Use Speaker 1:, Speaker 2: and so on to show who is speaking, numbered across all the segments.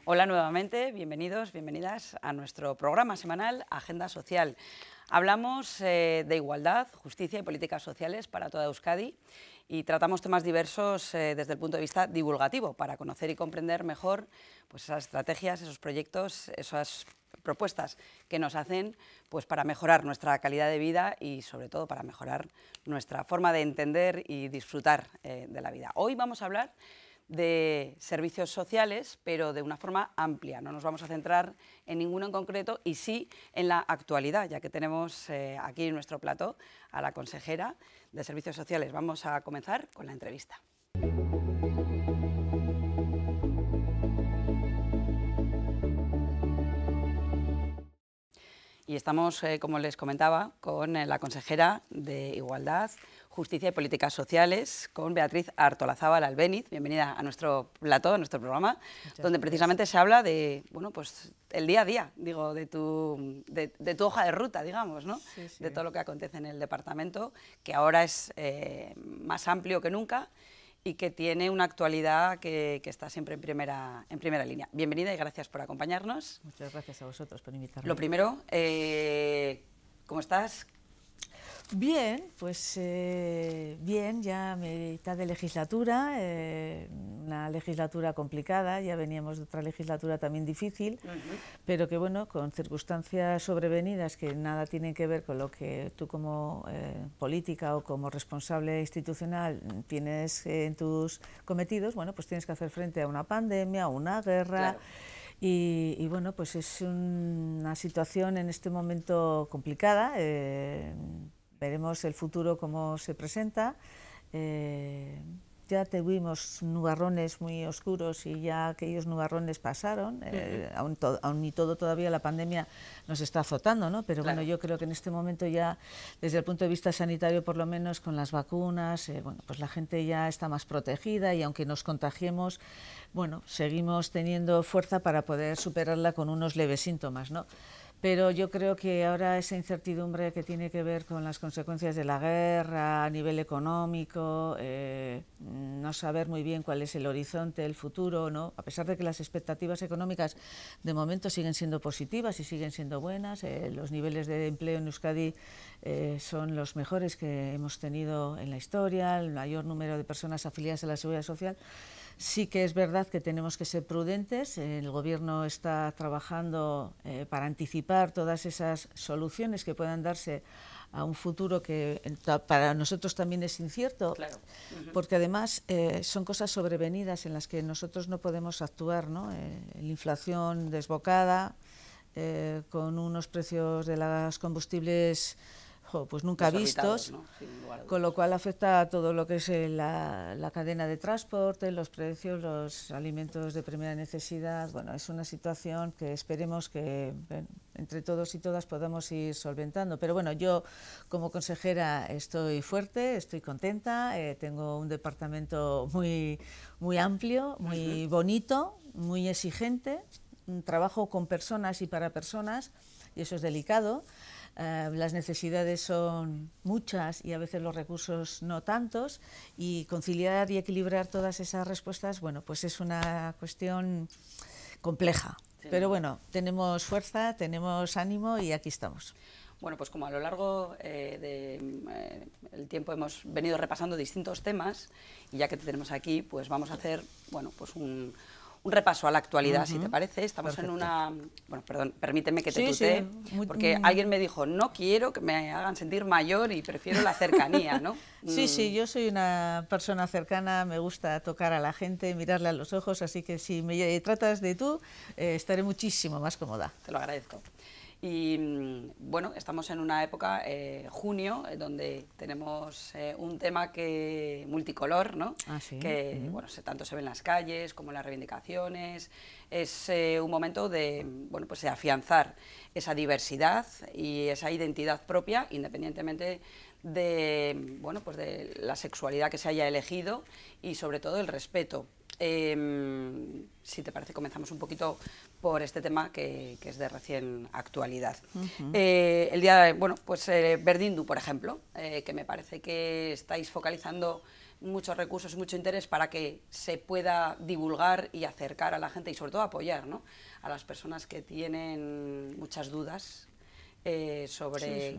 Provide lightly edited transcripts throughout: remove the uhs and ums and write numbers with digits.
Speaker 1: Hola nuevamente, bienvenidos, bienvenidas a nuestro programa semanal Agenda Social. Hablamos de igualdad, justicia y políticas sociales para toda Euskadi y tratamos temas diversos desde el punto de vista divulgativo para conocer y comprender mejor pues, esas estrategias, esos proyectos, esas propuestas que nos hacen pues, para mejorar nuestra calidad de vida y sobre todo para mejorar nuestra forma de entender y disfrutar de la vida. Hoy vamos a hablar de servicios sociales, pero de una forma amplia. No nos vamos a centrar en ninguno en concreto y sí en la actualidad, ya que tenemos aquí en nuestro plató a la consejera de Servicios Sociales. Vamos a comenzar con la entrevista. Y estamos, como les comentaba, con la consejera de Igualdad, Justicia y Políticas Sociales, con Beatriz Artolazábal Albéniz. Bienvenida a nuestro plató, a nuestro programa, donde precisamente se habla de, bueno, pues el día a día, digo, de tu hoja de ruta, digamos, ¿no?
Speaker 2: Sí, sí.
Speaker 1: De todo lo que acontece en el departamento, que ahora es más amplio que nunca y que tiene una actualidad que está siempre en primera línea. Bienvenida y gracias por acompañarnos.
Speaker 2: Muchas gracias a vosotros por invitarme.
Speaker 1: Lo primero, ¿cómo estás?
Speaker 2: Bien, pues bien, ya mitad de legislatura, una legislatura complicada, ya veníamos de otra legislatura también difícil, pero que bueno, con circunstancias sobrevenidas que nada tienen que ver con lo que tú como política o como responsable institucional tienes en tus cometidos, bueno, pues tienes que hacer frente a una pandemia, a una guerra.
Speaker 1: Claro.
Speaker 2: Y bueno, pues es una situación en este momento complicada. Veremos el futuro cómo se presenta. Ya tuvimos nubarrones muy oscuros y ya aquellos nubarrones pasaron. Aún y todo todavía la pandemia nos está azotando, ¿no? Pero
Speaker 1: Claro.
Speaker 2: bueno, yo creo que en este momento ya, desde el punto de vista sanitario, por lo menos con las vacunas, bueno, pues la gente ya está más protegida y aunque nos contagiemos, bueno, seguimos teniendo fuerza para poder superarla con unos leves síntomas, ¿no? Pero yo creo que ahora esa incertidumbre que tiene que ver con las consecuencias de la guerra a nivel económico, no saber muy bien cuál es el horizonte, el futuro, ¿no? A pesar de que las expectativas económicas de momento siguen siendo positivas y siguen siendo buenas, los niveles de empleo en Euskadi son los mejores que hemos tenido en la historia, el mayor número de personas afiliadas a la Seguridad Social. Sí que es verdad que tenemos que ser prudentes, el Gobierno está trabajando para anticipar todas esas soluciones que puedan darse a un futuro que para nosotros también es incierto,
Speaker 1: Claro.
Speaker 2: porque además son cosas sobrevenidas en las que nosotros no podemos actuar, ¿no? La inflación desbocada, con unos precios de los combustibles pues nunca vistos,
Speaker 1: ¿no?
Speaker 2: con lo cual afecta a todo lo que es la cadena de transporte, los precios, los alimentos de primera necesidad. Bueno, es una situación que esperemos que entre todos y todas podamos ir solventando. Pero bueno, yo como consejera estoy fuerte, estoy contenta, tengo un departamento muy amplio, muy bonito, muy exigente, trabajo con personas y para personas y eso es delicado. Las necesidades son muchas y a veces los recursos no tantos y conciliar y equilibrar todas esas respuestas, bueno, pues es una cuestión compleja. Sí. Pero bueno, tenemos fuerza, tenemos ánimo y aquí estamos.
Speaker 1: Bueno, pues como a lo largo del tiempo hemos venido repasando distintos temas y ya que te tenemos aquí, pues vamos a hacer, bueno, pues un repaso a la actualidad, si te parece. Estamos Perfecto. En una... Bueno, perdón, permíteme que te tutee, porque alguien me dijo, no quiero que me hagan sentir mayor y prefiero la cercanía, ¿no?
Speaker 2: Sí, yo soy una persona cercana, me gusta tocar a la gente, mirarle a los ojos, así que si me tratas de tú, estaré muchísimo más cómoda.
Speaker 1: Te lo agradezco. Y bueno, estamos en una época, junio, donde tenemos un tema multicolor, ¿no?
Speaker 2: ¿Sí?
Speaker 1: Que bueno, tanto se ve en las calles como en las reivindicaciones. Es un momento de, bueno, pues de afianzar esa diversidad y esa identidad propia, independientemente de, bueno, pues de la sexualidad que se haya elegido y sobre todo el respeto Si te parece, comenzamos un poquito por este tema que es de recién actualidad. El día, bueno, pues Berdindu, por ejemplo, que me parece que estáis focalizando muchos recursos y mucho interés para que se pueda divulgar y acercar a la gente y sobre todo apoyar, ¿no?, a las personas que tienen muchas dudas sobre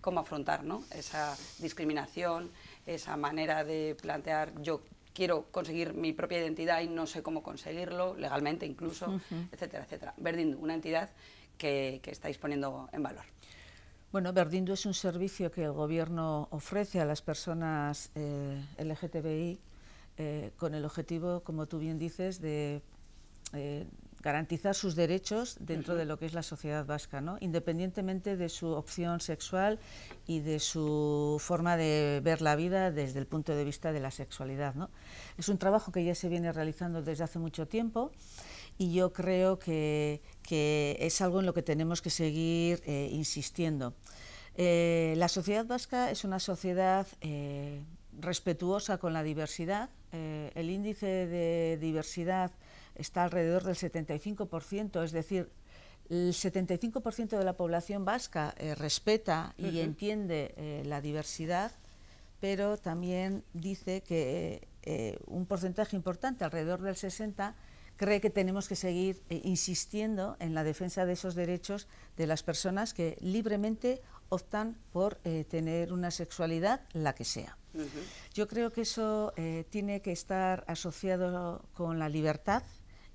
Speaker 1: cómo afrontar, ¿no?, esa discriminación, esa manera de plantear yo quiero conseguir mi propia identidad y no sé cómo conseguirlo, legalmente incluso, etcétera, etcétera. Berdindu, una entidad que estáis poniendo en valor.
Speaker 2: Bueno, Berdindu es un servicio que el Gobierno ofrece a las personas LGTBI con el objetivo, como tú bien dices, de garantizar sus derechos dentro de lo que es la sociedad vasca, ¿no?, independientemente de su opción sexual y de su forma de ver la vida desde el punto de vista de la sexualidad, ¿no? Es un trabajo que ya se viene realizando desde hace mucho tiempo y yo creo que es algo en lo que tenemos que seguir insistiendo. La sociedad vasca es una sociedad respetuosa con la diversidad. El índice de diversidad está alrededor del 75%, es decir, el 75% de la población vasca respeta y entiende la diversidad, pero también dice que un porcentaje importante, alrededor del 60%, cree que tenemos que seguir insistiendo en la defensa de esos derechos de las personas que libremente optan por tener una sexualidad, la que sea. Yo creo que eso tiene que estar asociado con la libertad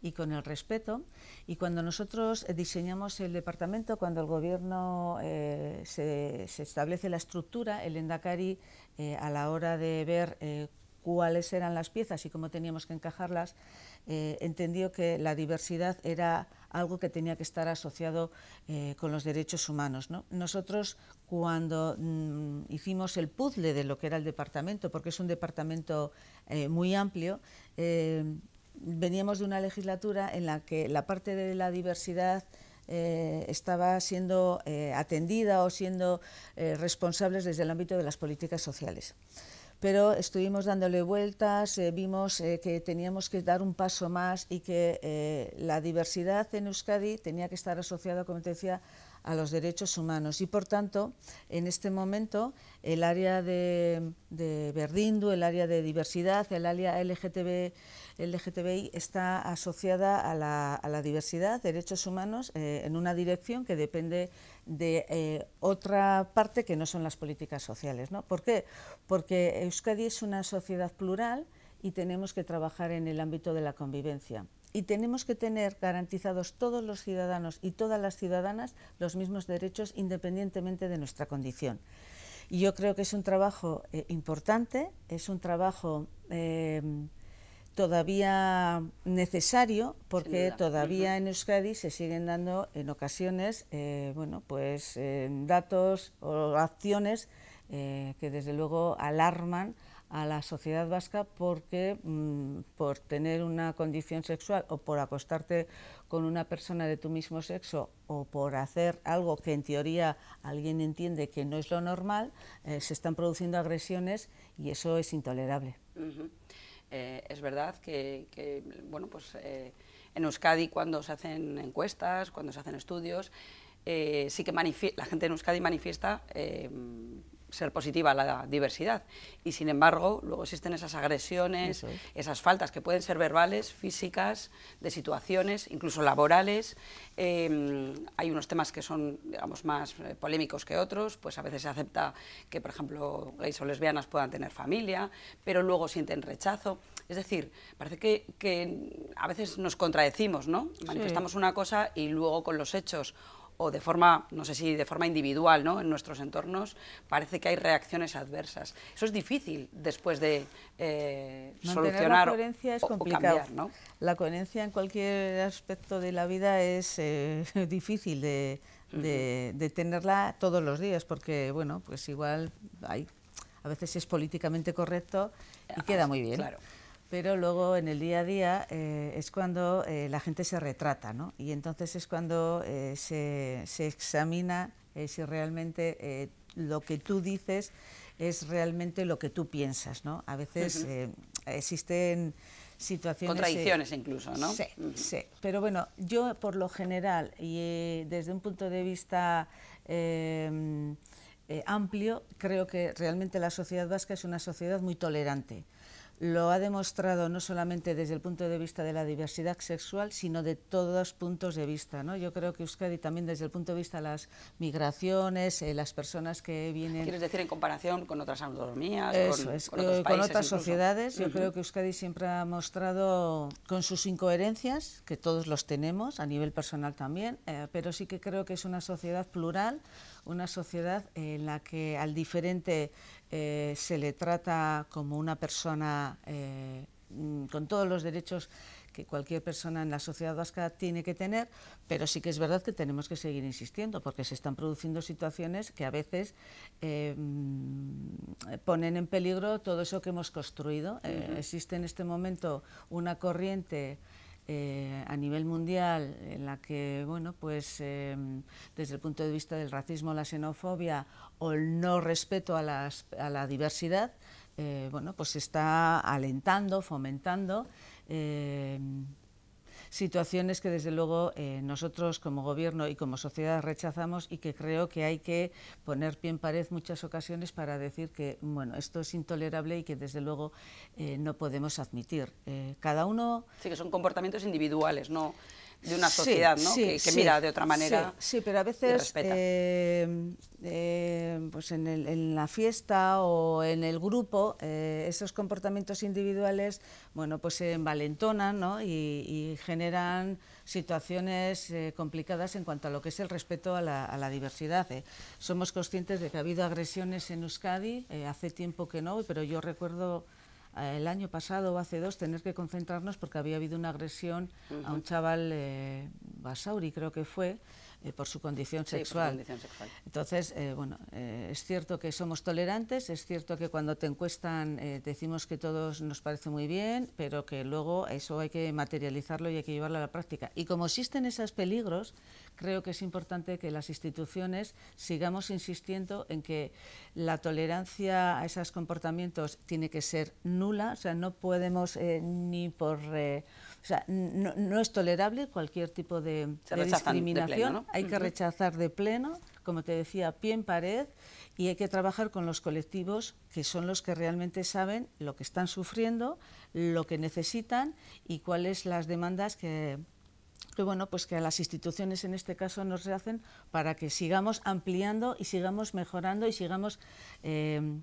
Speaker 2: y con el respeto, y cuando nosotros diseñamos el departamento, cuando el Gobierno se establece la estructura, el Lehendakari, a la hora de ver cuáles eran las piezas y cómo teníamos que encajarlas, entendió que la diversidad era algo que tenía que estar asociado con los derechos humanos, ¿no? Nosotros, cuando hicimos el puzzle de lo que era el departamento, porque es un departamento muy amplio, veníamos de una legislatura en la que la parte de la diversidad estaba siendo atendida o siendo responsables desde el ámbito de las políticas sociales. Pero estuvimos dándole vueltas, vimos que teníamos que dar un paso más y que la diversidad en Euskadi tenía que estar asociada, como te decía, a los derechos humanos. Y por tanto, en este momento, el área de Berdindu, el área de diversidad, el área LGTBI está asociada a la diversidad, derechos humanos, en una dirección que depende de otra parte que no son las políticas sociales, ¿no? ¿Por qué? Porque Euskadi es una sociedad plural y tenemos que trabajar en el ámbito de la convivencia. Y tenemos que tener garantizados todos los ciudadanos y todas las ciudadanas los mismos derechos independientemente de nuestra condición. Y yo creo que es un trabajo importante, es un trabajo todavía necesario, porque todavía en Euskadi se siguen dando en ocasiones datos o acciones que desde luego alarman a la sociedad vasca, porque por tener una condición sexual o por acostarte con una persona de tu mismo sexo o por hacer algo que en teoría alguien entiende que no es lo normal, se están produciendo agresiones y eso es intolerable.
Speaker 1: Es verdad que bueno, pues, en Euskadi, cuando se hacen encuestas, cuando se hacen estudios, sí que la gente en Euskadi manifiesta ser positiva a la diversidad, y sin embargo luego existen esas agresiones, esas faltas que pueden ser verbales, físicas, de situaciones, incluso laborales. Hay unos temas que son, digamos, más polémicos que otros, pues a veces se acepta que, por ejemplo, gays o lesbianas puedan tener familia, pero luego sienten rechazo. Es decir, parece que a veces nos contradecimos, ¿no? Manifestamos una cosa y luego con los hechos, o de forma, no sé si de forma individual, ¿no?, en nuestros entornos, parece que hay reacciones adversas. Eso es difícil después de solucionar
Speaker 2: la coherencia es complicado.
Speaker 1: O cambiar, ¿no?
Speaker 2: La coherencia en cualquier aspecto de la vida es difícil de tenerla todos los días, porque, bueno, pues igual a veces es políticamente correcto y queda muy bien.
Speaker 1: Claro.
Speaker 2: Pero luego en el día a día es cuando la gente se retrata, ¿no? Y entonces es cuando se examina si realmente lo que tú dices es realmente lo que tú piensas, ¿no? A veces existen situaciones...
Speaker 1: Contradicciones incluso, ¿no?
Speaker 2: Sí, sí. Pero bueno, yo por lo general, y desde un punto de vista amplio, creo que realmente la sociedad vasca es una sociedad muy tolerante. Lo ha demostrado no solamente desde el punto de vista de la diversidad sexual, sino de todos los puntos de vista, ¿no? Yo creo que Euskadi también desde el punto de vista de las migraciones, las personas que vienen...
Speaker 1: ¿Quieres decir en comparación con otras autonomías,
Speaker 2: con
Speaker 1: otros países
Speaker 2: con otras
Speaker 1: incluso?
Speaker 2: sociedades? Yo creo que Euskadi siempre ha mostrado, con sus incoherencias, que todos los tenemos, a nivel personal también, pero sí que creo que es una sociedad plural, una sociedad en la que al diferente se le trata como una persona con todos los derechos que cualquier persona en la sociedad vasca tiene que tener, pero sí que es verdad que tenemos que seguir insistiendo, porque se están produciendo situaciones que a veces ponen en peligro todo eso que hemos construido. Existe en este momento una corriente a nivel mundial en la que, bueno, pues desde el punto de vista del racismo, la xenofobia o el no respeto a la diversidad, bueno, pues se está alentando, fomentando situaciones que desde luego nosotros como gobierno y como sociedad rechazamos, y que creo que hay que poner pie en pared muchas ocasiones para decir que, bueno, esto es intolerable y que desde luego no podemos admitir. Cada uno...
Speaker 1: Sí, que son comportamientos individuales, no de una sociedad, ¿no? que mira de otra manera.
Speaker 2: Sí, pero a veces pues en la fiesta o en el grupo esos comportamientos individuales, bueno, pues se envalentonan, ¿no? y generan situaciones complicadas en cuanto a lo que es el respeto a la diversidad. Somos conscientes de que ha habido agresiones en Euskadi, hace tiempo que no, pero yo recuerdo el año pasado o hace 2 tener que concentrarnos porque había habido una agresión a un chaval, Basauri creo que fue, por su condición sexual.
Speaker 1: Por su condición sexual.
Speaker 2: Entonces, bueno, es cierto que somos tolerantes, es cierto que cuando te encuestan decimos que todos nos parece muy bien, pero que luego eso hay que materializarlo y hay que llevarlo a la práctica. Y como existen esos peligros, creo que es importante que las instituciones sigamos insistiendo en que la tolerancia a esos comportamientos tiene que ser nula, o sea, no podemos ni por... o sea, no es tolerable cualquier tipo de discriminación.
Speaker 1: De pleno, ¿no?
Speaker 2: Hay que rechazar de pleno, como te decía, pie en pared, y hay que trabajar con los colectivos que son los que realmente saben lo que están sufriendo, lo que necesitan y cuáles las demandas que bueno, pues que a las instituciones en este caso nos hacen para que sigamos ampliando y sigamos mejorando y sigamos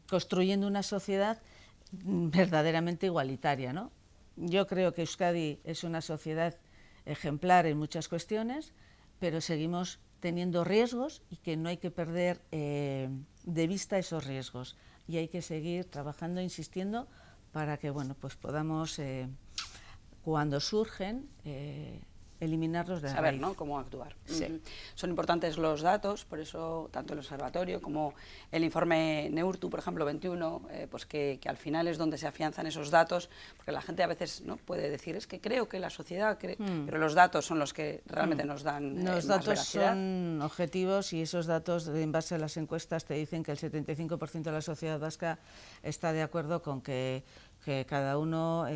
Speaker 2: construyendo una sociedad verdaderamente igualitaria, ¿no? Yo creo que Euskadi es una sociedad ejemplar en muchas cuestiones, pero seguimos teniendo riesgos y que no hay que perder de vista esos riesgos, y hay que seguir trabajando, insistiendo, para que, bueno, pues podamos, cuando surgen, eliminarlos de la
Speaker 1: saber,
Speaker 2: raíz.
Speaker 1: ¿no?, cómo actuar.
Speaker 2: Sí.
Speaker 1: Son importantes los datos, por eso tanto el observatorio como el informe Neurtu, por ejemplo, 21, pues que al final es donde se afianzan esos datos, porque la gente a veces, ¿no?, puede decir, es que creo que la sociedad cree, pero los datos son los que realmente nos dan
Speaker 2: los
Speaker 1: más
Speaker 2: datos
Speaker 1: veracidad.
Speaker 2: son objetivos, y esos datos, en base a las encuestas, te dicen que el 75% de la sociedad vasca está de acuerdo con que cada uno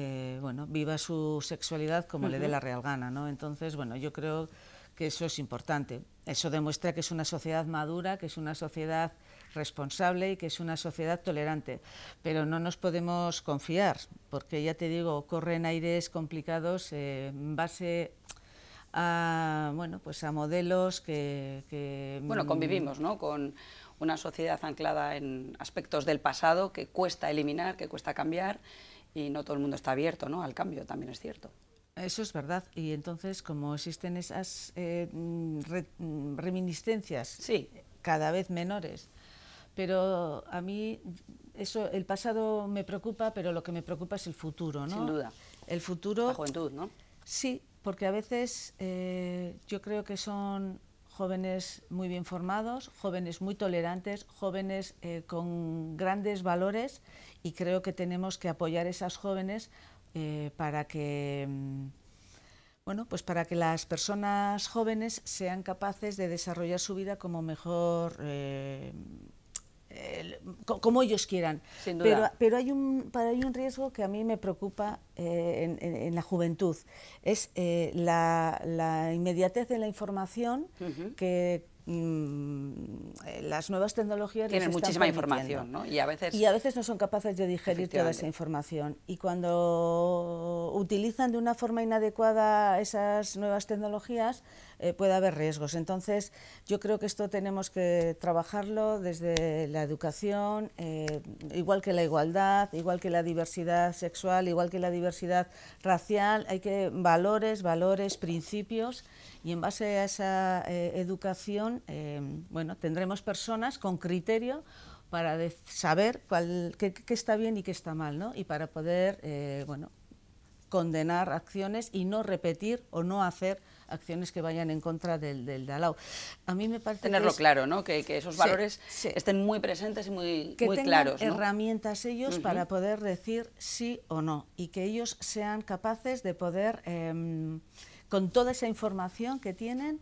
Speaker 2: bueno, viva su sexualidad como le dé la real gana, ¿no? Entonces, bueno, yo creo que eso es importante. Eso demuestra que es una sociedad madura, que es una sociedad responsable y que es una sociedad tolerante. Pero no nos podemos confiar, porque ya te digo, corren aires complicados en base a, bueno, pues a modelos que
Speaker 1: bueno, convivimos, ¿no?, con una sociedad anclada en aspectos del pasado que cuesta eliminar, que cuesta cambiar, y no todo el mundo está abierto, ¿no?, al cambio, también es cierto.
Speaker 2: Eso es verdad, y entonces, como existen esas reminiscencias
Speaker 1: Sí,
Speaker 2: cada vez menores, pero a mí eso, el pasado me preocupa, pero lo que me preocupa es el futuro, ¿no?
Speaker 1: sin duda.
Speaker 2: El futuro...
Speaker 1: La juventud, ¿no?
Speaker 2: Sí, porque a veces yo creo que son jóvenes muy bien formados, jóvenes muy tolerantes, jóvenes con grandes valores, y creo que tenemos que apoyar a esas jóvenes para que, bueno, pues para que las personas jóvenes sean capaces de desarrollar su vida como mejor como ellos quieran.
Speaker 1: Sin duda.
Speaker 2: Pero hay un riesgo que a mí me preocupa en la juventud, es la inmediatez de la información que las nuevas tecnologías
Speaker 1: tienen
Speaker 2: les están
Speaker 1: muchísima
Speaker 2: permitiendo.
Speaker 1: información, ¿no? Y a veces
Speaker 2: no son capaces de digerir toda esa información. Y cuando utilizan de una forma inadecuada esas nuevas tecnologías, puede haber riesgos. Entonces, yo creo que esto tenemos que trabajarlo desde la educación, igual que la igualdad, igual que la diversidad sexual, igual que la diversidad racial. Hay que valores, principios, y en base a esa educación, bueno, tendremos personas con criterio para saber qué está bien y qué está mal, ¿no? Y para poder, bueno, condenar acciones y no repetir o no hacer acciones que vayan en contra del de al lado. A mí me parece
Speaker 1: tenerlo claro, ¿no? Que esos valores estén muy presentes y muy claros, ¿no?
Speaker 2: Herramientas ellos para poder decir sí o no, y que ellos sean capaces de poder, con toda esa información que tienen,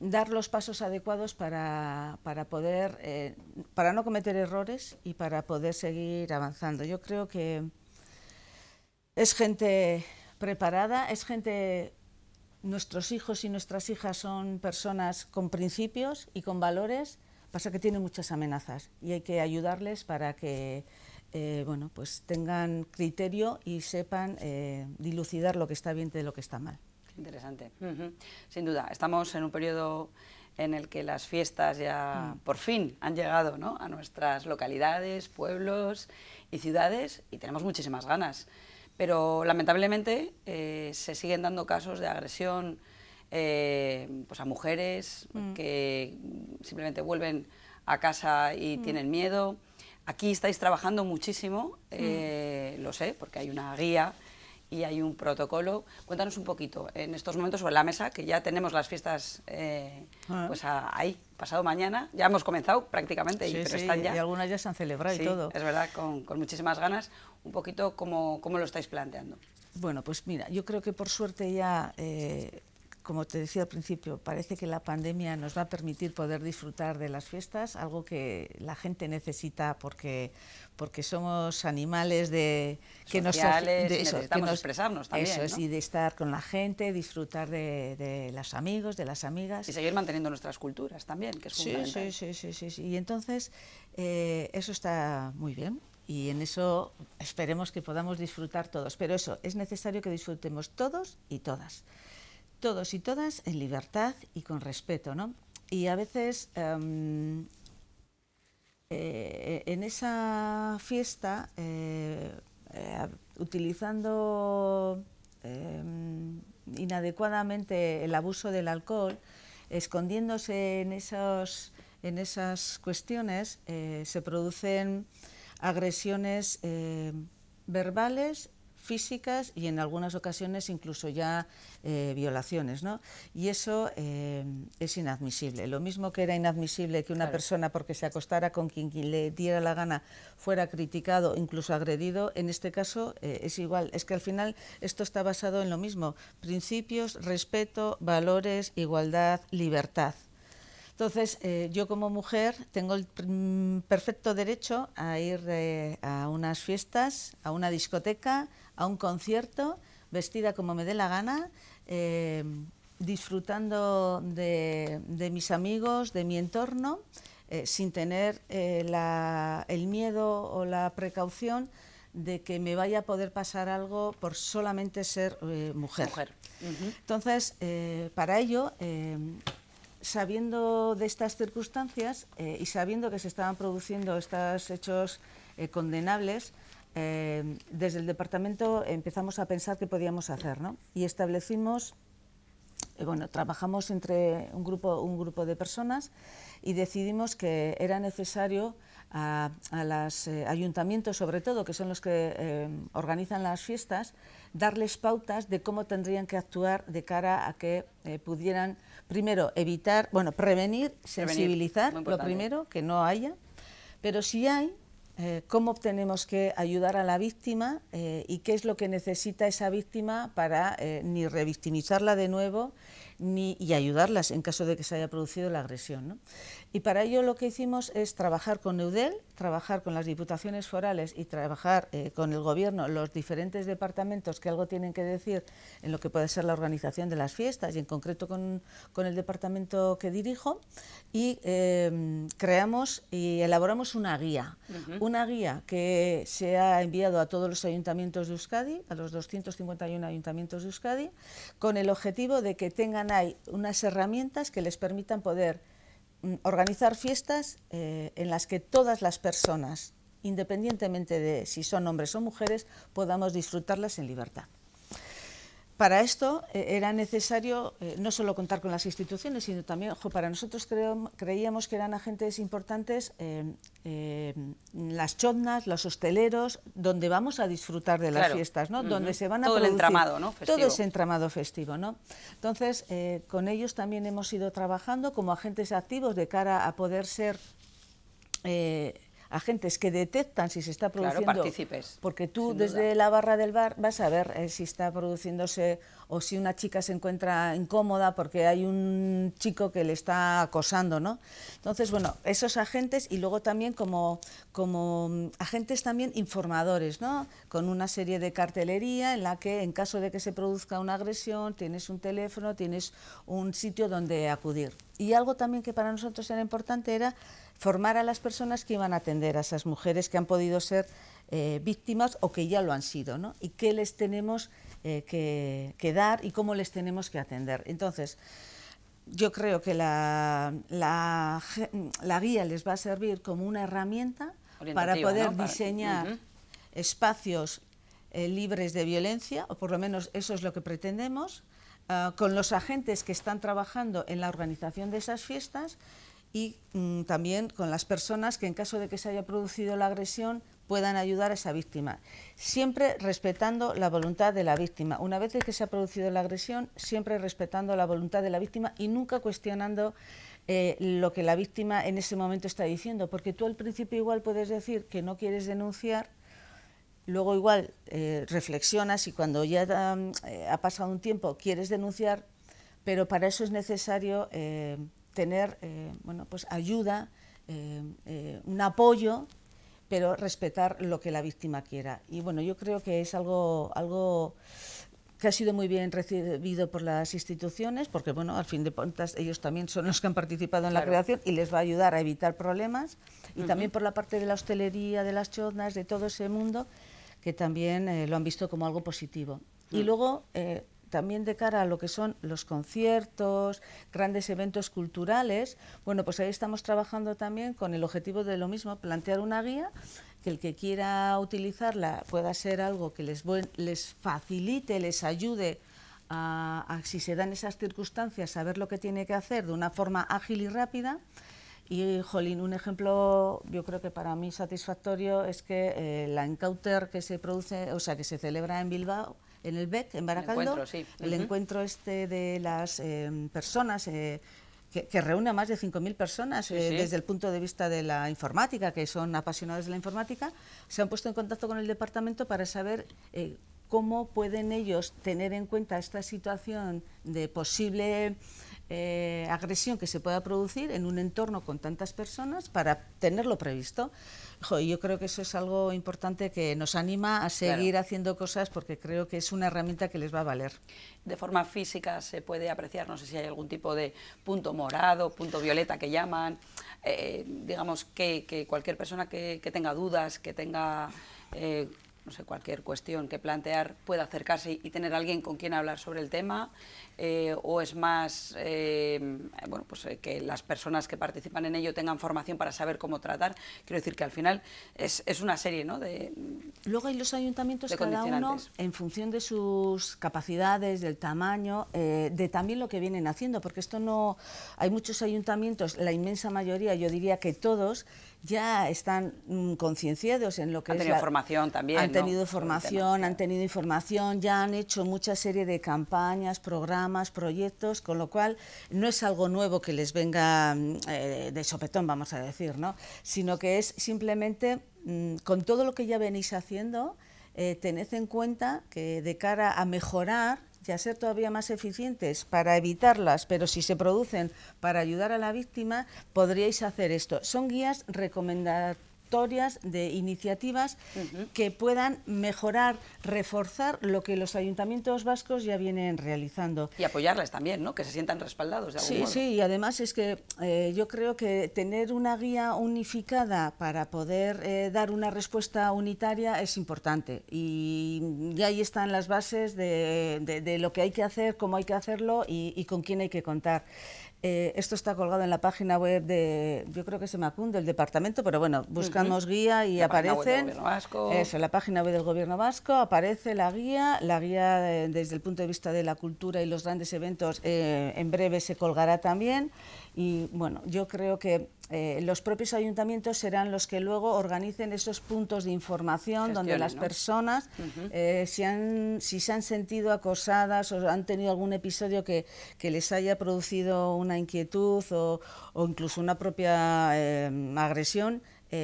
Speaker 2: dar los pasos adecuados para poder, para no cometer errores y para poder seguir avanzando. Yo creo que es gente preparada, es gente. Nuestros hijos y nuestras hijas son personas con principios y con valores, pasa que tienen muchas amenazas y hay que ayudarles para que bueno, pues tengan criterio y sepan dilucidar lo que está bien de lo que está mal.
Speaker 1: Interesante. Sin duda, estamos en un periodo en el que las fiestas ya por fin han llegado, ¿no?, a nuestras localidades, pueblos y ciudades, y tenemos muchísimas ganas. Pero lamentablemente se siguen dando casos de agresión pues a mujeres que simplemente vuelven a casa y tienen miedo. Aquí estáis trabajando muchísimo, lo sé, porque hay una guía y hay un protocolo. Cuéntanos un poquito en estos momentos sobre la mesa, que ya tenemos las fiestas pues ahí, pasado mañana. Ya hemos comenzado prácticamente, pero están ya.
Speaker 2: Y algunas ya se han celebrado y todo.
Speaker 1: Es verdad, con muchísimas ganas. Un poquito cómo lo estáis planteando.
Speaker 2: Bueno, pues mira, yo creo que por suerte ya, como te decía al principio, parece que la pandemia nos va a permitir poder disfrutar de las fiestas, algo que la gente necesita porque somos animales
Speaker 1: sociales, necesitamos expresarnos también,
Speaker 2: eso es,
Speaker 1: ¿no?
Speaker 2: y de estar con la gente, disfrutar de los amigos, de las amigas.
Speaker 1: Y seguir manteniendo nuestras culturas también, que es fundamental.
Speaker 2: Sí. Y entonces eso está muy bien. Y en eso esperemos que podamos disfrutar todos. Pero eso, es necesario que disfrutemos todos y todas. Todos y todas en libertad y con respeto, ¿no? Y a veces en esa fiesta, utilizando inadecuadamente el abuso del alcohol, escondiéndose en esas cuestiones, se producen agresiones verbales, físicas y en algunas ocasiones incluso ya violaciones, ¿no? Y eso es inadmisible. Lo mismo que era inadmisible que una persona porque se acostara con quien le diera la gana fuera criticado, incluso agredido, en este caso es igual. Es que al final esto está basado en lo mismo: principios, respeto, valores, igualdad, libertad. Entonces, yo como mujer tengo el perfecto derecho a ir a unas fiestas, a una discoteca, a un concierto, vestida como me dé la gana, disfrutando de mis amigos, de mi entorno, sin tener el miedo o la precaución de que me vaya a poder pasar algo por solamente ser mujer. Entonces, para ello, sabiendo de estas circunstancias y sabiendo que se estaban produciendo estos hechos condenables, desde el departamento empezamos a pensar qué podíamos hacer, ¿no? Y establecimos, bueno, trabajamos entre un grupo de personas y decidimos que era necesario a los ayuntamientos, sobre todo, que son los que organizan las fiestas, darles pautas de cómo tendrían que actuar de cara a que pudieran, primero, evitar, bueno, prevenir, sensibilizar, lo primero, que no haya, pero si hay, cómo tenemos que ayudar a la víctima y qué es lo que necesita esa víctima para ni revictimizarla de nuevo, y ayudarlas en caso de que se haya producido la agresión, ¿no? Y para ello lo que hicimos es trabajar con Eudel, trabajar con las diputaciones forales y trabajar con el Gobierno, los diferentes departamentos que algo tienen que decir en lo que puede ser la organización de las fiestas y en concreto con el departamento que dirijo, y creamos y elaboramos una guía, una guía que se ha enviado a todos los ayuntamientos de Euskadi, a los 251 ayuntamientos de Euskadi, con el objetivo de que tengan ahí unas herramientas que les permitan poder organizar fiestas en las que todas las personas, independientemente de si son hombres o mujeres, podamos disfrutarlas en libertad. Para esto era necesario no solo contar con las instituciones, sino también, para nosotros creíamos que eran agentes importantes las chotnas, los hosteleros, donde vamos a disfrutar de las fiestas, ¿no? Donde se van a
Speaker 1: todo
Speaker 2: producir,
Speaker 1: el entramado, ¿no? Festivo.
Speaker 2: Todo ese entramado festivo, ¿no? Entonces, con ellos también hemos ido trabajando como agentes activos de cara a poder ser agentes que detectan si se está produciendo,
Speaker 1: claro, partícipes,
Speaker 2: porque tú desde la barra del bar vas a ver si está produciéndose o si una chica se encuentra incómoda porque hay un chico que le está acosando, ¿no? Entonces, bueno, esos agentes, y luego también como agentes también informadores, ¿no? Con una serie de cartelería en la que en caso de que se produzca una agresión tienes un teléfono, tienes un sitio donde acudir. Y algo también que para nosotros era importante era formar a las personas que iban a atender a esas mujeres que han podido ser víctimas o que ya lo han sido, ¿no? Y qué les tenemos que dar y cómo les tenemos que atender. Entonces, yo creo que la guía les va a servir como una herramienta para poder, ¿no?, diseñar espacios libres de violencia, o por lo menos eso es lo que pretendemos, con los agentes que están trabajando en la organización de esas fiestas, y también con las personas que en caso de que se haya producido la agresión puedan ayudar a esa víctima, siempre respetando la voluntad de la víctima. Una vez que se ha producido la agresión, siempre respetando la voluntad de la víctima y nunca cuestionando lo que la víctima en ese momento está diciendo, porque tú al principio igual puedes decir que no quieres denunciar, luego igual reflexionas y cuando ya ha pasado un tiempo quieres denunciar, pero para eso es necesario tener bueno, pues ayuda, un apoyo, pero respetar lo que la víctima quiera. Y bueno, yo creo que es algo que ha sido muy bien recibido por las instituciones, porque bueno, al fin de cuentas ellos también son los que han participado en la creación y les va a ayudar a evitar problemas, y también por la parte de la hostelería, de las chotnas, de todo ese mundo, que también lo han visto como algo positivo. Y luego también de cara a lo que son los conciertos, grandes eventos culturales, bueno, pues ahí estamos trabajando también con el objetivo de lo mismo, plantear una guía, que el que quiera utilizarla pueda ser algo que les facilite, les ayude a si se dan esas circunstancias, saber lo que tiene que hacer de una forma ágil y rápida. Y, jolín, un ejemplo, yo creo que para mí satisfactorio, es que la Encounter que se produce, o sea, que se celebra en Bilbao, en el BEC, en Baracaldo, el encuentro este de las personas, que reúne a más de 5.000 personas desde el punto de vista de la informática, que son apasionados de la informática, se han puesto en contacto con el departamento para saber cómo pueden ellos tener en cuenta esta situación de posible agresión que se pueda producir en un entorno con tantas personas para tenerlo previsto. Yo creo que eso es algo importante que nos anima a seguir haciendo cosas, porque creo que es una herramienta que les va a valer.
Speaker 1: De forma física se puede apreciar, no sé si hay algún tipo de punto morado, punto violeta que llaman, digamos que cualquier persona que tenga dudas, que tenga no sé, cualquier cuestión que plantear, pueda acercarse y tener a alguien con quien hablar sobre el tema, o es más bueno, pues que las personas que participan en ello tengan formación para saber cómo tratar. Quiero decir que al final es una serie, ¿no?, de
Speaker 2: Luego hay los ayuntamientos, cada uno en función de sus capacidades, del tamaño, de también lo que vienen haciendo, porque esto no, hay muchos ayuntamientos, la inmensa mayoría, yo diría que todos, ya están concienciados en lo que
Speaker 1: han tenido formación también,
Speaker 2: han tenido formación, han tenido información, ya han hecho mucha serie de campañas, programas, proyectos, con lo cual no es algo nuevo que les venga de sopetón, vamos a decir, ¿no?, sino que es simplemente con todo lo que ya venís haciendo, tened en cuenta que de cara a mejorar, y a ser todavía más eficientes para evitarlas, pero si se producen para ayudar a la víctima, podríais hacer esto. Son guías recomendatorias de iniciativas que puedan mejorar, reforzar lo que los ayuntamientos vascos ya vienen realizando.
Speaker 1: Y apoyarles también, ¿no? Que se sientan respaldados de algún modo.
Speaker 2: Sí, y además es que yo creo que tener una guía unificada para poder dar una respuesta unitaria es importante. Y ahí están las bases de lo que hay que hacer, cómo hay que hacerlo y con quién hay que contar. Esto está colgado en la página web de, yo creo que es Emakunde, del departamento, pero bueno, buscamos guía y aparecen. Eso, la página web del Gobierno Vasco, aparece la guía desde el punto de vista de la cultura y los grandes eventos en breve se colgará también. Y bueno, yo creo que los propios ayuntamientos serán los que luego organicen esos puntos de información donde las personas, si se han sentido acosadas o han tenido algún episodio que les haya producido una inquietud o incluso una propia agresión,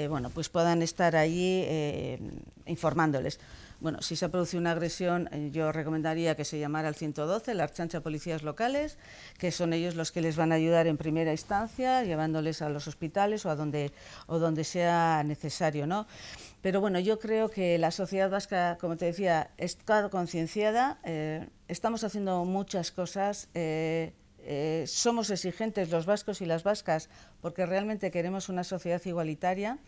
Speaker 2: bueno, pues puedan estar allí informándoles. Bueno, si se ha producido una agresión, yo recomendaría que se llamara al 112, la Ertzaintza Policías Locales, que son ellos los que les van a ayudar en primera instancia, llevándoles a los hospitales o donde sea necesario, ¿no? Pero bueno, yo creo que la sociedad vasca, como te decía, está concienciada, estamos haciendo muchas cosas, somos exigentes los vascos y las vascas porque realmente queremos una sociedad igualitaria.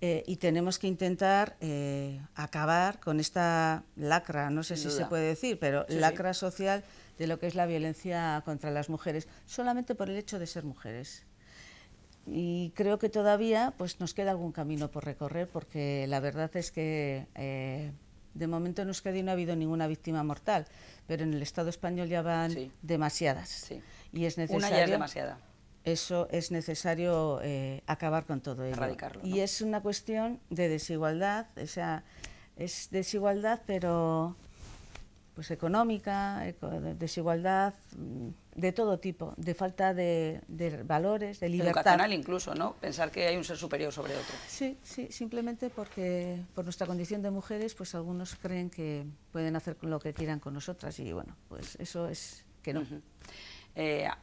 Speaker 2: Y tenemos que intentar acabar con esta lacra, no sé si se puede decir, pero lacra social de lo que es la violencia contra las mujeres, solamente por el hecho de ser mujeres. Y creo que todavía pues, nos queda algún camino por recorrer, porque la verdad es que de momento en Euskadi no ha habido ninguna víctima mortal, pero en el Estado español ya van demasiadas.
Speaker 1: Sí.
Speaker 2: Y es necesario...
Speaker 1: Una ya es demasiada.
Speaker 2: Eso es necesario acabar con todo ello.
Speaker 1: Erradicarlo, ¿no?
Speaker 2: Y es una cuestión de desigualdad, o sea, es desigualdad, pero pues económica, desigualdad de todo tipo, de falta de valores, de libertad.
Speaker 1: Educacional incluso, ¿no? Pensar que hay un ser superior sobre otro.
Speaker 2: Sí, simplemente porque por nuestra condición de mujeres, pues algunos creen que pueden hacer lo que quieran con nosotras y bueno, pues eso es que no.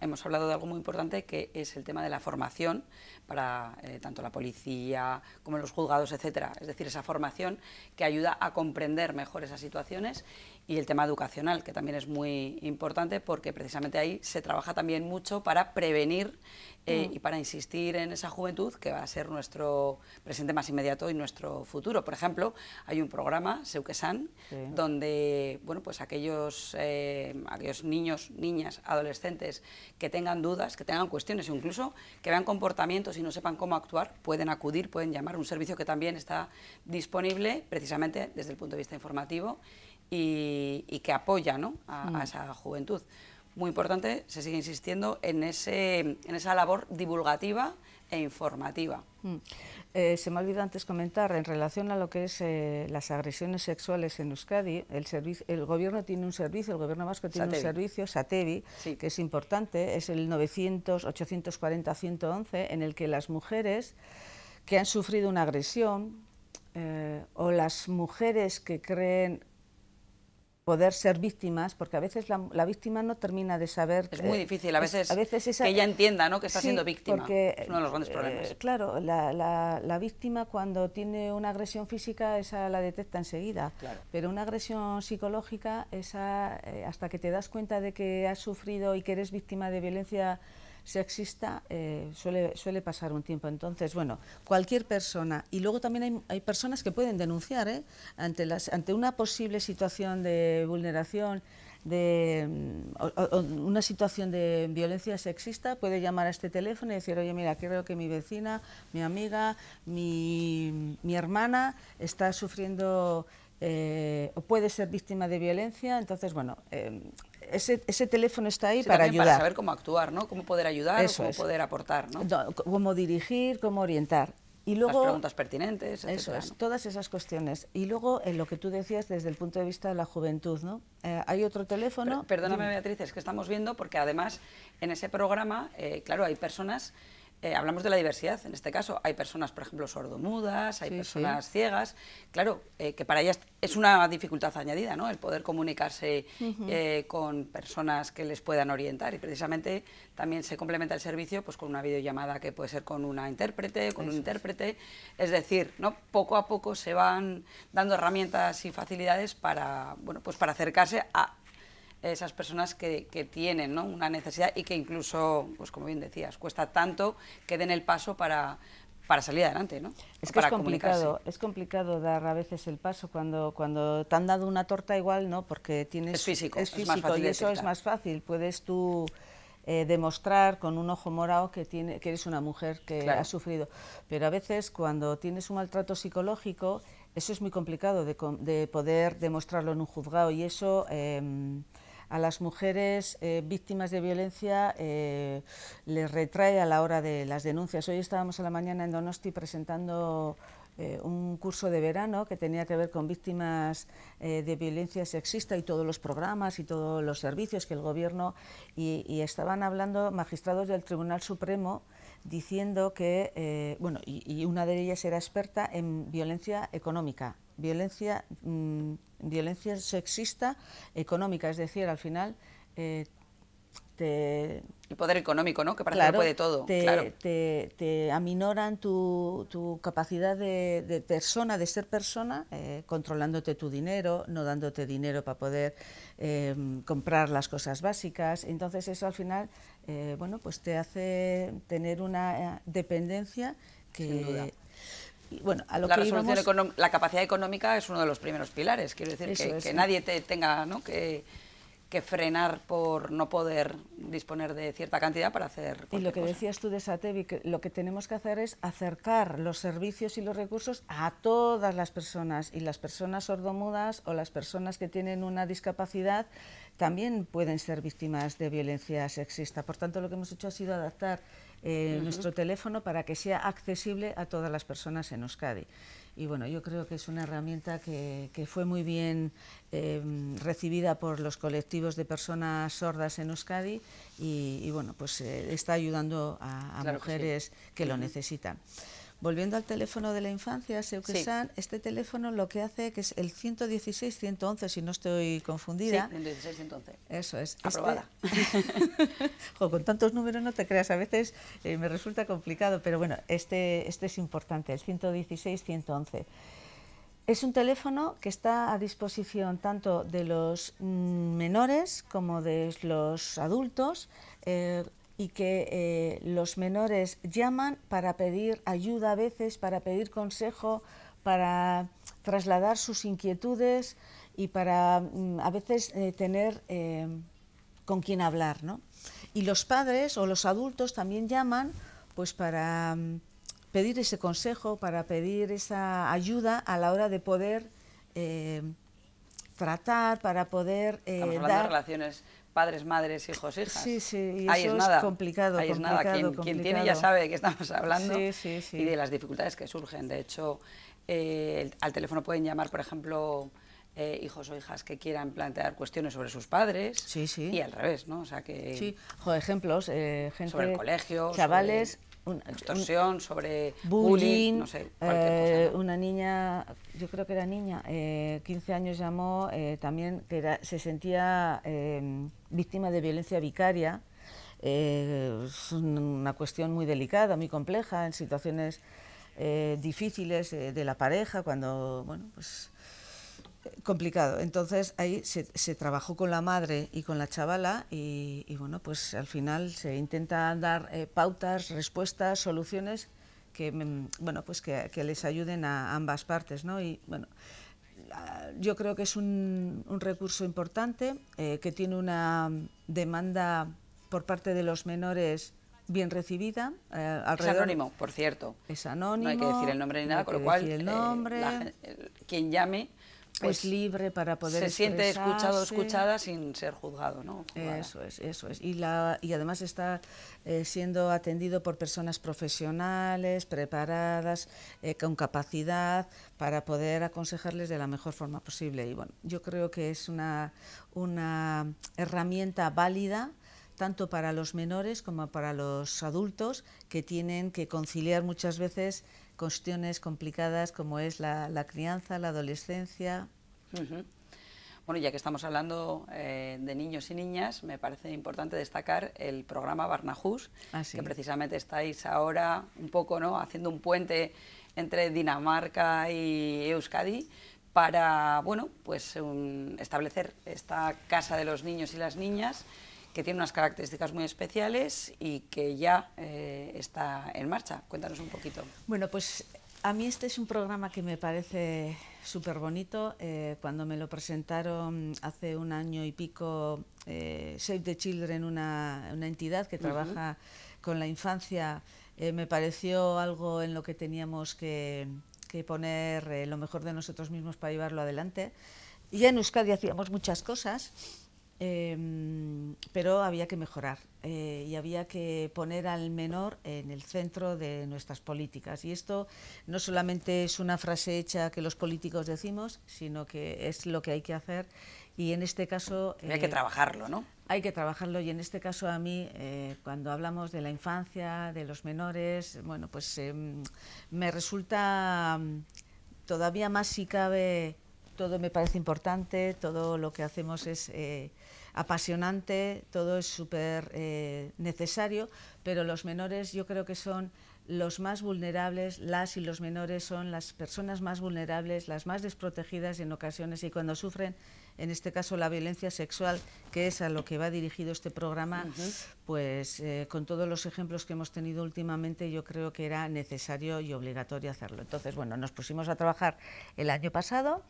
Speaker 1: Hemos hablado de algo muy importante que es el tema de la formación para tanto la policía como los juzgados, etcétera. Es decir, esa formación que ayuda a comprender mejor esas situaciones, y el tema educacional, que también es muy importante porque precisamente ahí se trabaja también mucho para prevenir y para insistir en esa juventud que va a ser nuestro presente más inmediato y nuestro futuro. Por ejemplo, hay un programa, Seukesan, donde bueno, pues aquellos niños, niñas, adolescentes que tengan dudas, que tengan cuestiones o incluso que vean comportamientos y no sepan cómo actuar, pueden acudir, pueden llamar, un servicio que también está disponible precisamente desde el punto de vista informativo y que apoya, ¿no?, a esa juventud. Muy importante, se sigue insistiendo en esa labor divulgativa e informativa.
Speaker 2: Se me olvidó antes comentar, en relación a lo que es las agresiones sexuales en Euskadi, el Gobierno tiene un servicio, el Gobierno vasco tiene un servicio, SATEBI, que es importante, es el 900-840-111, en el que las mujeres que han sufrido una agresión o las mujeres que creen poder ser víctimas, porque a veces la víctima no termina de saber...
Speaker 1: Es muy difícil, a veces que ella entienda, ¿no?, que está siendo víctima, porque, es uno de los grandes problemas.
Speaker 2: Claro, la víctima cuando tiene una agresión física, esa la detecta enseguida, pero una agresión psicológica, esa hasta que te das cuenta de que has sufrido y que eres víctima de violencia sexista, suele pasar un tiempo. Entonces, bueno, cualquier persona, y luego también hay personas que pueden denunciar ante una posible situación de vulneración, o una situación de violencia sexista, puede llamar a este teléfono y decir, oye, mira, creo que mi vecina, mi amiga, mi hermana está sufriendo o puede ser víctima de violencia. Entonces, bueno, ese teléfono está ahí para ayudar.
Speaker 1: Para saber cómo actuar, ¿no? Cómo poder ayudar, cómo poder aportar, ¿no?
Speaker 2: Cómo dirigir, cómo orientar. Y luego,
Speaker 1: las preguntas pertinentes, etcétera,
Speaker 2: eso es,
Speaker 1: ¿no?
Speaker 2: Todas esas cuestiones. Y luego, en lo que tú decías desde el punto de vista de la juventud, ¿no? Hay otro teléfono...
Speaker 1: Perdóname, Beatriz, es que estamos viendo, porque además en ese programa, claro, hay personas hablamos de la diversidad, en este caso hay personas, por ejemplo, sordomudas, hay personas ciegas, claro, que para ellas es una dificultad añadida, ¿no? El poder comunicarse con personas que les puedan orientar, y precisamente también se complementa el servicio pues con una videollamada que puede ser con una intérprete, con un intérprete, es decir, ¿no? Poco a poco se van dando herramientas y facilidades para, bueno, pues para acercarse a esas personas que tienen, ¿no? Una necesidad y que incluso, pues como bien decías, cuesta tanto que den el paso para salir adelante, ¿no?
Speaker 2: Es que es complicado dar a veces el paso cuando te han dado una torta igual, ¿no? Porque tienes...
Speaker 1: Es físico
Speaker 2: es más fácil y eso es más fácil. Puedes tú demostrar con un ojo morado que eres una mujer que ha sufrido. Pero a veces cuando tienes un maltrato psicológico, eso es muy complicado de poder demostrarlo en un juzgado y eso... a las mujeres víctimas de violencia les retrae a la hora de las denuncias. Hoy estábamos a la mañana en Donosti presentando un curso de verano que tenía que ver con víctimas de violencia sexista y todos los programas y todos los servicios que el gobierno y estaban hablando magistrados del Tribunal Supremo diciendo que, bueno, y una de ellas era experta en violencia económica, violencia sexista económica, es decir, al final
Speaker 1: el poder económico, ¿no? Que parece que lo puede todo.
Speaker 2: Te aminoran tu capacidad de persona, de ser persona, controlándote tu dinero, no dándote dinero para poder comprar las cosas básicas. Entonces eso al final, bueno, pues te hace tener una dependencia que...
Speaker 1: Sin duda.
Speaker 2: Y bueno, a lo
Speaker 1: la
Speaker 2: que
Speaker 1: resolución
Speaker 2: íbamos...
Speaker 1: la capacidad económica es uno de los primeros pilares. Quiero decir que nadie tenga, ¿no? que frenar por no poder disponer de cierta cantidad para hacer
Speaker 2: Y lo que
Speaker 1: cosa.
Speaker 2: decías tú de Satevi, que lo que tenemos que hacer es acercar los servicios y los recursos a todas las personas, y las personas sordomudas o las personas que tienen una discapacidad también pueden ser víctimas de violencia sexista. Por tanto, lo que hemos hecho ha sido adaptar nuestro teléfono para que sea accesible a todas las personas en Euskadi. Y bueno, yo creo que es una herramienta que fue muy bien recibida por los colectivos de personas sordas en Euskadi y bueno, pues está ayudando a mujeres que lo necesitan. Volviendo al teléfono de la infancia, Seukesan, este teléfono lo que hace que es el 116-111, si no estoy confundida.
Speaker 1: Sí, 116-111.
Speaker 2: Eso es.
Speaker 1: Aprobada.
Speaker 2: Con tantos números no te creas, a veces me resulta complicado, pero bueno, este es importante, el 116-111. Es un teléfono que está a disposición tanto de los menores como de los adultos, y que los menores llaman para pedir ayuda a veces, para pedir consejo, para trasladar sus inquietudes y para a veces tener con quién hablar, ¿no? Y los padres o los adultos también llaman pues para pedir ese consejo, para pedir esa ayuda a la hora de poder tratar, para poder
Speaker 1: Estamos hablando de relaciones padres, madres, hijos, hijas.
Speaker 2: Sí, y
Speaker 1: ahí
Speaker 2: eso
Speaker 1: es nada.
Speaker 2: complicado.
Speaker 1: Ahí es nada. Quien tiene ya sabe de qué estamos hablando y de las dificultades que surgen. De hecho, al teléfono pueden llamar, por ejemplo, hijos o hijas que quieran plantear cuestiones sobre sus padres y al revés, ¿no? O sea que...
Speaker 2: Sí, ejemplos, gente...
Speaker 1: Sobre el colegio,
Speaker 2: chavales...
Speaker 1: extorsión, sobre
Speaker 2: bullying,
Speaker 1: no sé, cualquier cosa, ¿no?
Speaker 2: Una niña, yo creo que era niña, 15 años llamó, también que se sentía víctima de violencia vicaria. Es una cuestión muy delicada, muy compleja, en situaciones difíciles de la pareja, cuando, bueno, pues complicado. Entonces ahí se trabajó con la madre y con la chavala y bueno, pues al final se intenta dar pautas, respuestas, soluciones que, bueno, pues que les ayuden a ambas partes, ¿no? Y bueno, yo creo que es un recurso importante, que tiene una demanda por parte de los menores bien recibida.
Speaker 1: Es anónimo, por cierto.
Speaker 2: Es anónimo.
Speaker 1: No hay que decir el nombre ni nada, con lo cual quien llame
Speaker 2: pues libre para poder
Speaker 1: se siente escuchado o escuchada sin ser juzgado, ¿no?
Speaker 2: Eso es. Y además está siendo atendido por personas profesionales, preparadas, con capacidad para poder aconsejarles de la mejor forma posible. Y bueno, yo creo que es una herramienta válida tanto para los menores como para los adultos, que tienen que conciliar muchas veces cuestiones complicadas como es la crianza, la adolescencia.
Speaker 1: Bueno, ya que estamos hablando de niños y niñas, me parece importante destacar el programa Barnahus, que precisamente estáis ahora un poco, ¿no?, haciendo un puente entre Dinamarca y Euskadi para, bueno, pues establecer esta casa de los niños y las niñas, que tiene unas características muy especiales y que ya está en marcha. Cuéntanos un poquito.
Speaker 2: Bueno, pues a mí este es un programa que me parece súper bonito. Cuando me lo presentaron hace un año y pico, Save the Children, una entidad que trabaja con la infancia, me pareció algo en lo que teníamos que poner lo mejor de nosotros mismos para llevarlo adelante. Y ya en Euskadi hacíamos muchas cosas, pero había que mejorar y había que poner al menor en el centro de nuestras políticas. Y esto no solamente es una frase hecha que los políticos decimos, sino que es lo que hay que hacer. Y en este caso...
Speaker 1: hay que trabajarlo, ¿no?
Speaker 2: Hay que trabajarlo, y en este caso a mí, cuando hablamos de la infancia, de los menores, bueno, pues me resulta todavía más, si cabe, todo me parece importante, todo lo que hacemos es apasionante, todo es súper necesario, pero los menores yo creo que son los más vulnerables, las y los menores son las personas más vulnerables, las más desprotegidas en ocasiones, y cuando sufren, en este caso, la violencia sexual, que es a lo que va dirigido este programa, pues con todos los ejemplos que hemos tenido últimamente, yo creo que era necesario y obligatorio hacerlo. Entonces, bueno, nos pusimos a trabajar el año pasado.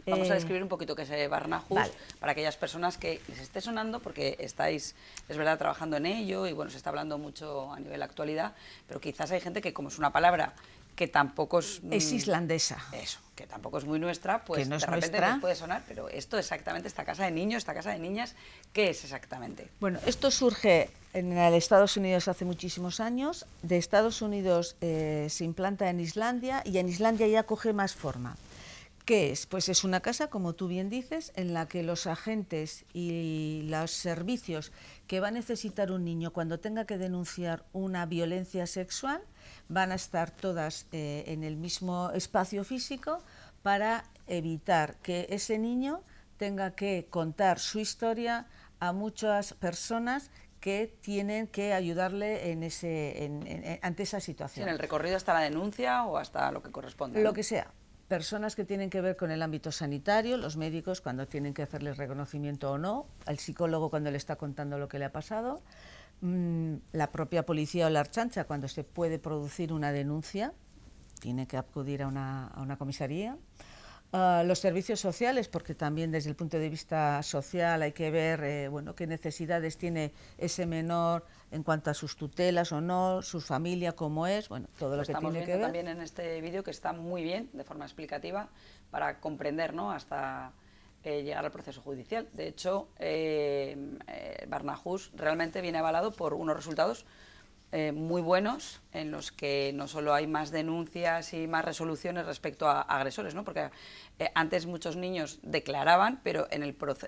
Speaker 1: Vamos a describir un poquito qué es Barnahus, para aquellas personas que les esté sonando, porque estáis, es verdad, trabajando en ello, y bueno, se está hablando mucho a nivel actualidad, pero quizás hay gente que, como es una palabra que tampoco es...
Speaker 2: es islandesa.
Speaker 1: Eso, que tampoco es muy nuestra, pues
Speaker 2: no es
Speaker 1: de repente
Speaker 2: nuestra.
Speaker 1: les puede sonar, pero esto exactamente, esta casa de niños, esta casa de niñas, ¿qué es exactamente?
Speaker 2: Bueno, esto surge en Estados Unidos hace muchísimos años. De Estados Unidos se implanta en Islandia, y en Islandia ya coge más forma. ¿Qué es? Pues es una casa, como tú bien dices, en la que los agentes y los servicios que va a necesitar un niño cuando tenga que denunciar una violencia sexual van a estar todas en el mismo espacio físico, para evitar que ese niño tenga que contar su historia a muchas personas que tienen que ayudarle ante esa situación.
Speaker 1: ¿En el recorrido hasta la denuncia o hasta lo que corresponda?
Speaker 2: Lo que sea. Personas que tienen que ver con el ámbito sanitario, los médicos cuando tienen que hacerles reconocimiento o no, el psicólogo cuando le está contando lo que le ha pasado, la propia policía o la Ertzaintza cuando se puede producir una denuncia, tiene que acudir a una comisaría. Los servicios sociales, porque también desde el punto de vista social hay que ver bueno, qué necesidades tiene ese menor en cuanto a sus tutelas o no, su familia cómo es, bueno, todo lo que tiene que ver.
Speaker 1: Estamos viendo también en este vídeo que está muy bien, de forma explicativa, para comprender, ¿no?, hasta llegar al proceso judicial. De hecho, Barnahus realmente viene avalado por unos resultados muy buenos, en los que no solo hay más denuncias y más resoluciones respecto a agresores, ¿no?, porque antes muchos niños declaraban, pero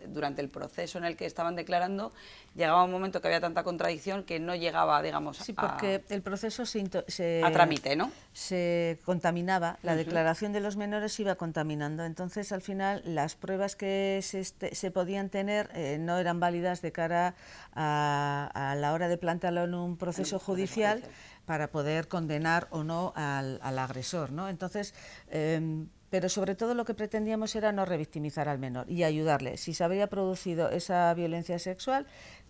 Speaker 1: durante el proceso en el que estaban declarando llegaba un momento que había tanta contradicción que no llegaba, digamos,
Speaker 2: sí, porque el proceso
Speaker 1: a trámite, ¿no?
Speaker 2: Se contaminaba, la declaración de los menores se iba contaminando, entonces al final las pruebas que se podían tener no eran válidas de cara a la hora de plantearlo en un proceso judicial para poder condenar o no al agresor, ¿no? Entonces, pero sobre todo lo que pretendíamos era no revictimizar al menor y ayudarle. Si se había producido esa violencia sexual,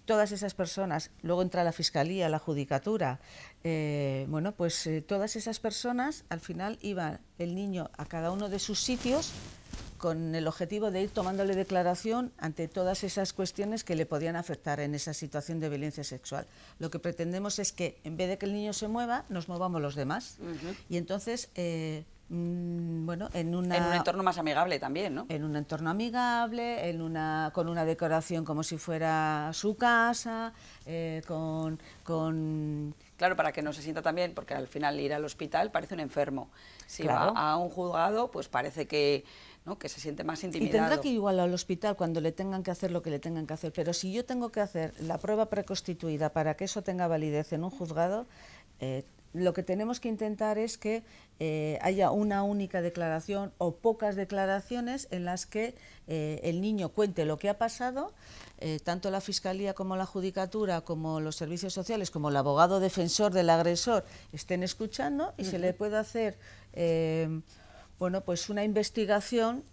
Speaker 2: todas esas personas, luego entra la Fiscalía, la Judicatura, bueno, pues todas esas personas, al final iba el niño a cada uno de sus sitios con el objetivo de ir tomándole declaración ante todas esas cuestiones que le podían afectar en esa situación de violencia sexual. Lo que pretendemos es que, en vez de que el niño se mueva, nos movamos los demás. Y entonces, bueno, en un
Speaker 1: entorno más amigable también, ¿no?
Speaker 2: En un entorno amigable, con una decoración como si fuera su casa,
Speaker 1: Claro, para que no se sienta también, porque al final ir al hospital parece un enfermo. Si
Speaker 2: claro,
Speaker 1: va a un juzgado, pues parece que ¿no? Que se siente más
Speaker 2: Y
Speaker 1: intimidado.
Speaker 2: tendrá que ir igual al hospital cuando le tengan que hacer lo que le tengan que hacer, pero si yo tengo que hacer la prueba preconstituida para que eso tenga validez en un juzgado, lo que tenemos que intentar es que haya una única declaración o pocas declaraciones en las que el niño cuente lo que ha pasado, tanto la Fiscalía como la Judicatura, como los servicios sociales, como el abogado defensor del agresor estén escuchando y se le pueda hacer bueno, pues una investigación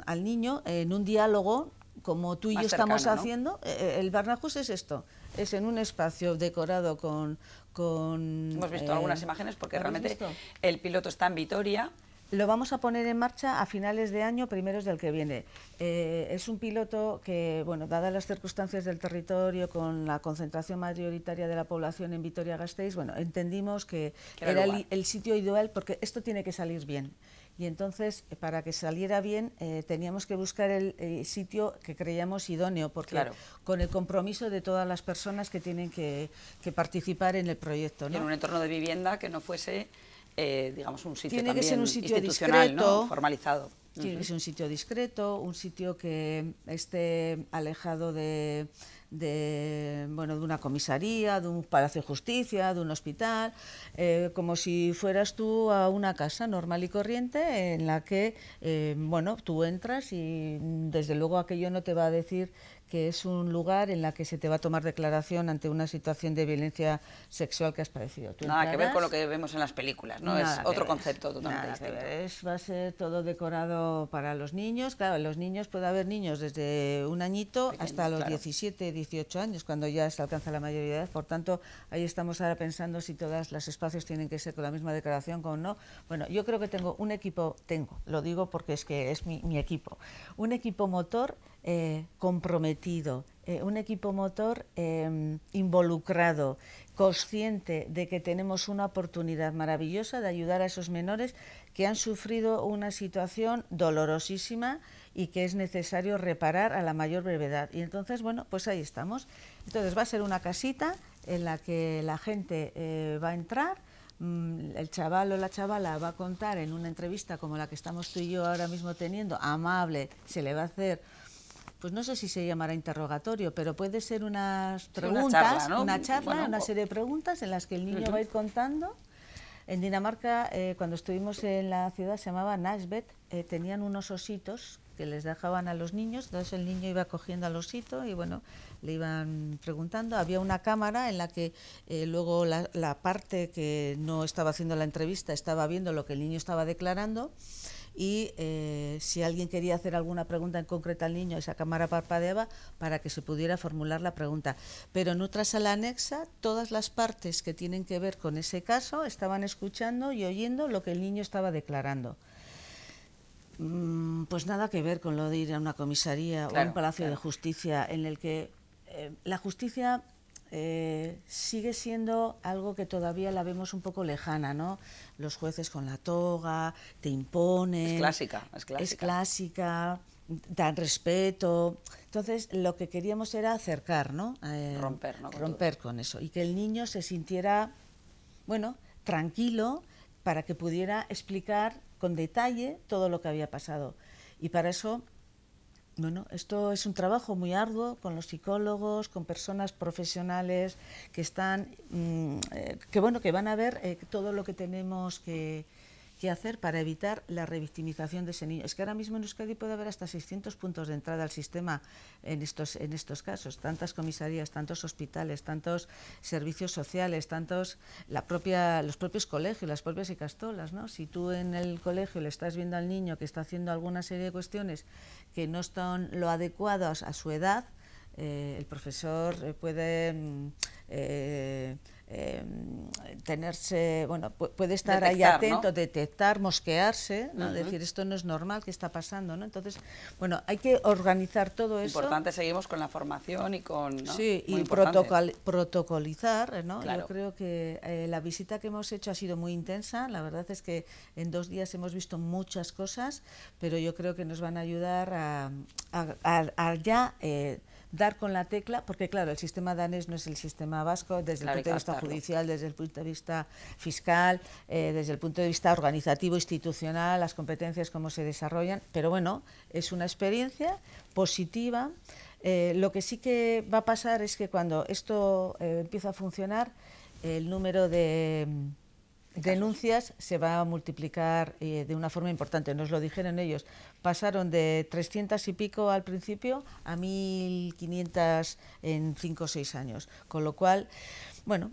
Speaker 2: al niño en un diálogo como tú y
Speaker 1: más
Speaker 2: yo estamos
Speaker 1: cercano, ¿no?
Speaker 2: haciendo. El Barnahus es esto, es en un espacio decorado con
Speaker 1: Hemos visto algunas imágenes porque realmente
Speaker 2: visto?
Speaker 1: el piloto está en Vitoria.
Speaker 2: Lo vamos a poner en marcha a finales de año, primeros del que viene. Es un piloto que, bueno, dadas las circunstancias del territorio, con la concentración mayoritaria de la población en Vitoria-Gasteiz, bueno, entendimos que era el sitio ideal porque esto tiene que salir bien. Y entonces, para que saliera bien, teníamos que buscar el sitio que creíamos idóneo, porque con el compromiso de todas las personas que tienen que participar en el proyecto, ¿no?
Speaker 1: Y en un entorno de vivienda que no fuese, digamos, un sitio
Speaker 2: tiene
Speaker 1: también
Speaker 2: que ser un sitio
Speaker 1: institucional,
Speaker 2: discreto,
Speaker 1: ¿no? Formalizado.
Speaker 2: Tiene que ser un sitio discreto, un sitio que esté alejado de una comisaría, de un palacio de justicia, de un hospital, como si fueras tú a una casa normal y corriente en la que tú entras y desde luego aquello no te va a decir que es un lugar en la que se te va a tomar declaración ante una situación de violencia sexual que has padecido.
Speaker 1: Nada que ver con lo que vemos en las películas, ¿no? Es otro concepto totalmente distinto.
Speaker 2: Va a ser todo decorado para los niños. Claro, los niños, puede haber niños desde un añito hasta los 17, 18 años, cuando ya se alcanza la mayoría de edad. Por tanto, ahí estamos ahora pensando si todos los espacios tienen que ser con la misma declaración o no. Bueno, yo creo que tengo un equipo, lo digo porque es que es mi equipo, un equipo motor comprometido, un equipo motor involucrado, consciente de que tenemos una oportunidad maravillosa de ayudar a esos menores que han sufrido una situación dolorosísima y que es necesario reparar a la mayor brevedad. Y entonces, bueno, pues ahí estamos. Entonces va a ser una casita en la que la gente va a entrar. El chaval o la chavala va a contar en una entrevista como la que estamos tú y yo ahora mismo teniendo, amable, se le va a hacer, pues no sé si se llamará interrogatorio, pero puede ser unas preguntas, una charla, una serie de preguntas en las que el niño va a ir contando. En Dinamarca, cuando estuvimos en la ciudad, se llamaba Nasbet, tenían unos ositos que les dejaban a los niños, entonces el niño iba cogiendo al osito y bueno, le iban preguntando. Había una cámara en la que luego la parte que no estaba haciendo la entrevista estaba viendo lo que el niño estaba declarando. Y si alguien quería hacer alguna pregunta en concreto al niño, esa cámara parpadeaba para que se pudiera formular la pregunta. Pero en otra sala anexa, todas las partes que tienen que ver con ese caso estaban escuchando y oyendo lo que el niño estaba declarando. Pues nada que ver con lo de ir a una comisaría o a un palacio de justicia en el que la justicia sigue siendo algo que todavía la vemos un poco lejana, ¿no? Los jueces con la toga, te imponen.
Speaker 1: Es clásica.
Speaker 2: Dan respeto. Entonces, lo que queríamos era acercar, ¿no? Romper con eso. Y que el niño se sintiera, bueno, tranquilo para que pudiera explicar con detalle todo lo que había pasado. Y para eso, bueno, esto es un trabajo muy arduo con los psicólogos, con personas profesionales que están, que van a ver todo lo que tenemos que hacer para evitar la revictimización de ese niño. Es que ahora mismo en Euskadi puede haber hasta 600 puntos de entrada al sistema en estos casos, tantas comisarías, tantos hospitales, tantos servicios sociales, los propios colegios, las propias ikastolas, ¿no? Si tú en el colegio le estás viendo al niño que está haciendo alguna serie de cuestiones que no están lo adecuadas a su edad, el profesor puede puede estar ahí atento, ¿no? Detectar, mosquearse, ¿no? Decir, esto no es normal, ¿qué está pasando? ¿No? Entonces, bueno, hay que organizar todo eso.
Speaker 1: Importante, seguimos con la formación y con... ¿no?
Speaker 2: Sí, y protocolizar, ¿no? Claro. Yo creo que la visita que hemos hecho ha sido muy intensa, la verdad es que en 2 días hemos visto muchas cosas, pero yo creo que nos van a ayudar a ya... dar con la tecla, porque claro, el sistema danés no es el sistema vasco desde el punto de vista judicial, desde el punto de vista fiscal, desde el punto de vista organizativo, institucional, las competencias, cómo se desarrollan. Pero bueno, es una experiencia positiva. Lo que sí que va a pasar es que cuando esto empieza a funcionar, el número de denuncias se va a multiplicar de una forma importante. Nos lo dijeron ellos. Pasaron de 300 y pico al principio a 1.500 en 5 o 6 años. Con lo cual, bueno,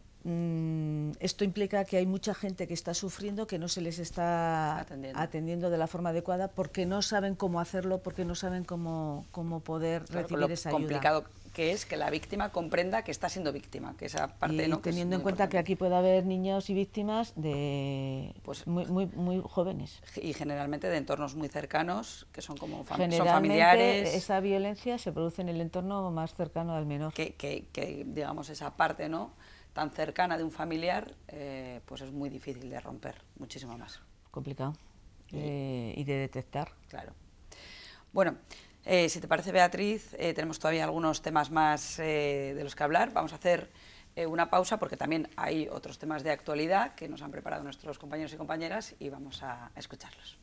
Speaker 2: esto implica que hay mucha gente que está sufriendo, que no se les está atendiendo de la forma adecuada porque no saben cómo hacerlo, porque no saben cómo poder recibir esa ayuda.
Speaker 1: Complicado que es que la víctima comprenda que está siendo víctima, que esa parte,
Speaker 2: y
Speaker 1: ¿no?
Speaker 2: teniendo en cuenta que aquí puede haber niños y víctimas de pues, muy jóvenes.
Speaker 1: Y generalmente de entornos muy cercanos, que son como son
Speaker 2: familiares. Esa violencia se produce en el entorno más cercano al menor.
Speaker 1: Que digamos, esa parte, ¿no?, tan cercana de un familiar, pues es muy difícil de romper, muchísimo más.
Speaker 2: Complicado. Y de detectar.
Speaker 1: Claro. Bueno, si te parece, Beatriz, tenemos todavía algunos temas más de los que hablar. Vamos a hacer una pausa porque también hay otros temas de actualidad que nos han preparado nuestros compañeros y compañeras y vamos a escucharlos.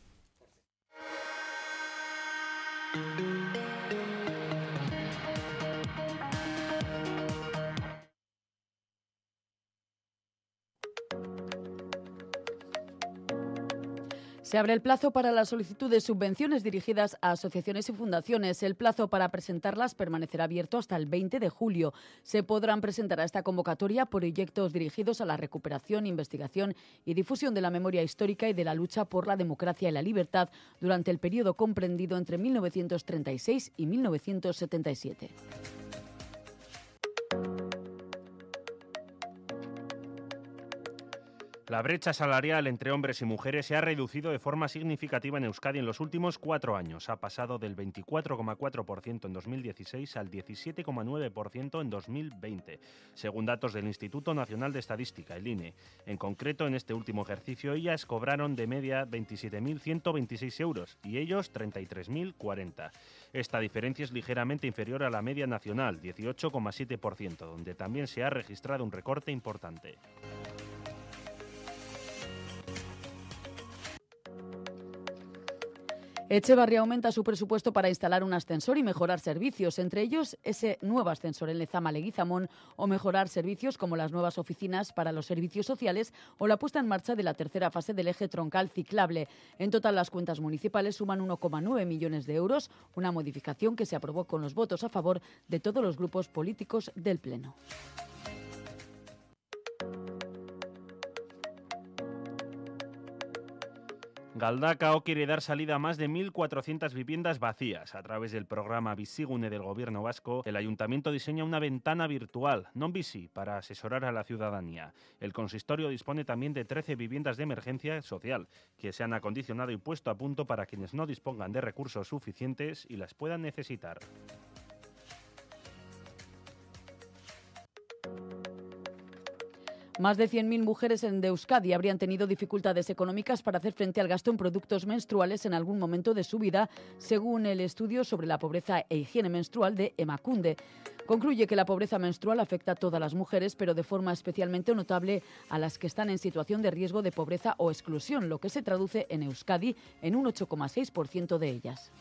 Speaker 3: Se abre el plazo para la solicitud de subvenciones dirigidas a asociaciones y fundaciones. El plazo para presentarlas permanecerá abierto hasta el 20 de julio. Se podrán presentar a esta convocatoria proyectos dirigidos a la recuperación, investigación y difusión de la memoria histórica y de la lucha por la democracia y la libertad durante el periodo comprendido entre 1936 y 1977.
Speaker 4: La brecha salarial entre hombres y mujeres se ha reducido de forma significativa en Euskadi en los últimos 4 años. Ha pasado del 24,4% en 2016 al 17,9% en 2020, según datos del Instituto Nacional de Estadística, el INE. En concreto, en este último ejercicio, ellas cobraron de media 27.126 euros y ellos 33.040. Esta diferencia es ligeramente inferior a la media nacional, 18,7%, donde también se ha registrado un recorte importante.
Speaker 3: Etxebarri aumenta su presupuesto para instalar un ascensor y mejorar servicios, entre ellos ese nuevo ascensor en Lezama Leguizamón o mejorar servicios como las nuevas oficinas para los servicios sociales o la puesta en marcha de la tercera fase del eje troncal ciclable. En total, las cuentas municipales suman 1,9 millones de euros, una modificación que se aprobó con los votos a favor de todos los grupos políticos del Pleno.
Speaker 4: Galdakao quiere dar salida a más de 1.400 viviendas vacías. A través del programa Bizigune del Gobierno vasco, el Ayuntamiento diseña una ventana virtual, non-bici, para asesorar a la ciudadanía. El consistorio dispone también de 13 viviendas de emergencia social, que se han acondicionado y puesto a punto para quienes no dispongan de recursos suficientes y las puedan necesitar.
Speaker 3: Más de 100.000 mujeres en Euskadi habrían tenido dificultades económicas para hacer frente al gasto en productos menstruales en algún momento de su vida, según el estudio sobre la pobreza e higiene menstrual de Emakunde. Concluye que la pobreza menstrual afecta a todas las mujeres, pero de forma especialmente notable a las que están en situación de riesgo de pobreza o exclusión, lo que se traduce en Euskadi en un 8,6% de ellas.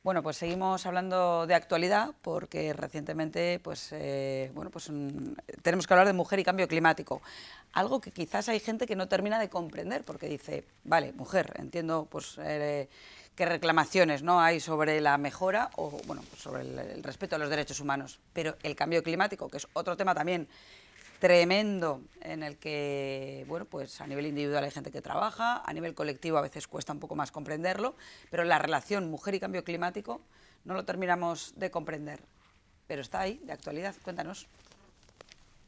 Speaker 1: Bueno, pues seguimos hablando de actualidad porque recientemente tenemos que hablar de mujer y cambio climático. Algo que quizás hay gente que no termina de comprender porque dice, vale, mujer, entiendo qué reclamaciones no hay sobre la mejora o sobre el respeto a los derechos humanos, pero el cambio climático, que es otro tema también tremendo en el que, a nivel individual hay gente que trabaja, a nivel colectivo a veces cuesta un poco más comprenderlo, pero la relación mujer y cambio climático no lo terminamos de comprender, pero está ahí, de actualidad. Cuéntanos.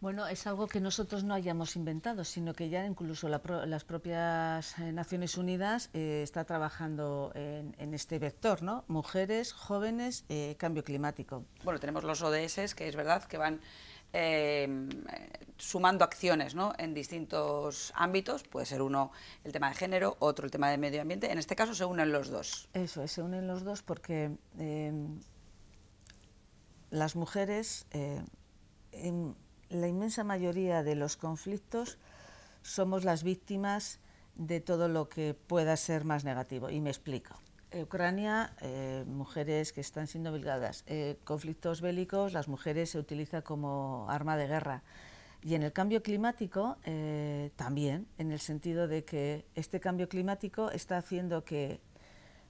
Speaker 2: Bueno, es algo que nosotros no hayamos inventado, sino que ya incluso las propias Naciones Unidas está trabajando en este vector, ¿no? Mujeres, jóvenes, cambio climático.
Speaker 1: Bueno, tenemos los ODS, que es verdad que van sumando acciones, ¿no?, en distintos ámbitos. Puede ser uno el tema de género, otro el tema de medio ambiente. En este caso se unen los dos.
Speaker 2: Eso es, se unen los dos porque las mujeres, en la inmensa mayoría de los conflictos, somos las víctimas de todo lo que pueda ser más negativo. Y me explico. Ucrania, mujeres que están siendo obligadas. Conflictos bélicos, las mujeres se utilizan como arma de guerra. Y en el cambio climático también, en el sentido de que este cambio climático está haciendo que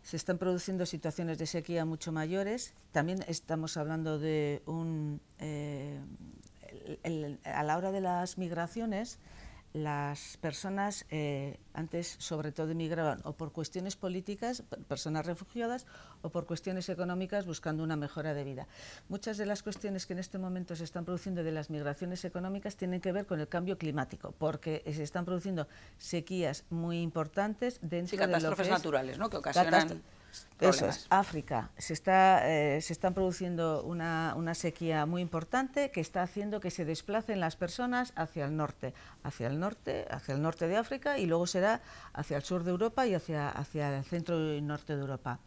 Speaker 2: se están produciendo situaciones de sequía mucho mayores. También estamos hablando de a la hora de las migraciones, las personas antes sobre todo emigraban o por cuestiones políticas, personas refugiadas, o por cuestiones económicas buscando una mejora de vida. Muchas de las cuestiones que en este momento se están produciendo de las migraciones económicas tienen que ver con el cambio climático, porque se están produciendo sequías muy importantes dentro de lo que es
Speaker 1: catástrofes naturales, ¿no?, que ocasionan problemas.
Speaker 2: Eso es, África. Se están produciendo una sequía muy importante que está haciendo que se desplacen las personas hacia el norte de África, y luego será hacia el sur de Europa y hacia el centro y norte de Europa.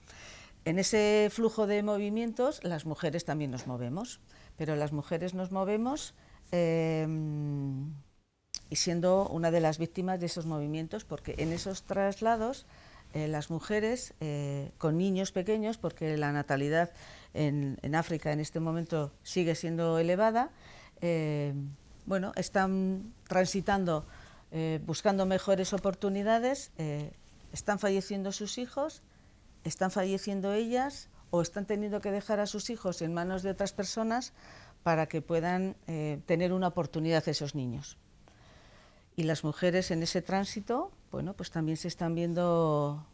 Speaker 2: En ese flujo de movimientos las mujeres también nos movemos, pero las mujeres nos movemos y siendo una de las víctimas de esos movimientos, porque en esos traslados las mujeres con niños pequeños, porque la natalidad en África en este momento sigue siendo elevada, bueno, están transitando, buscando mejores oportunidades, están falleciendo sus hijos, están falleciendo ellas, o están teniendo que dejar a sus hijos en manos de otras personas para que puedan tener una oportunidad esos niños. Y las mujeres en ese tránsito, bueno, pues también están siendo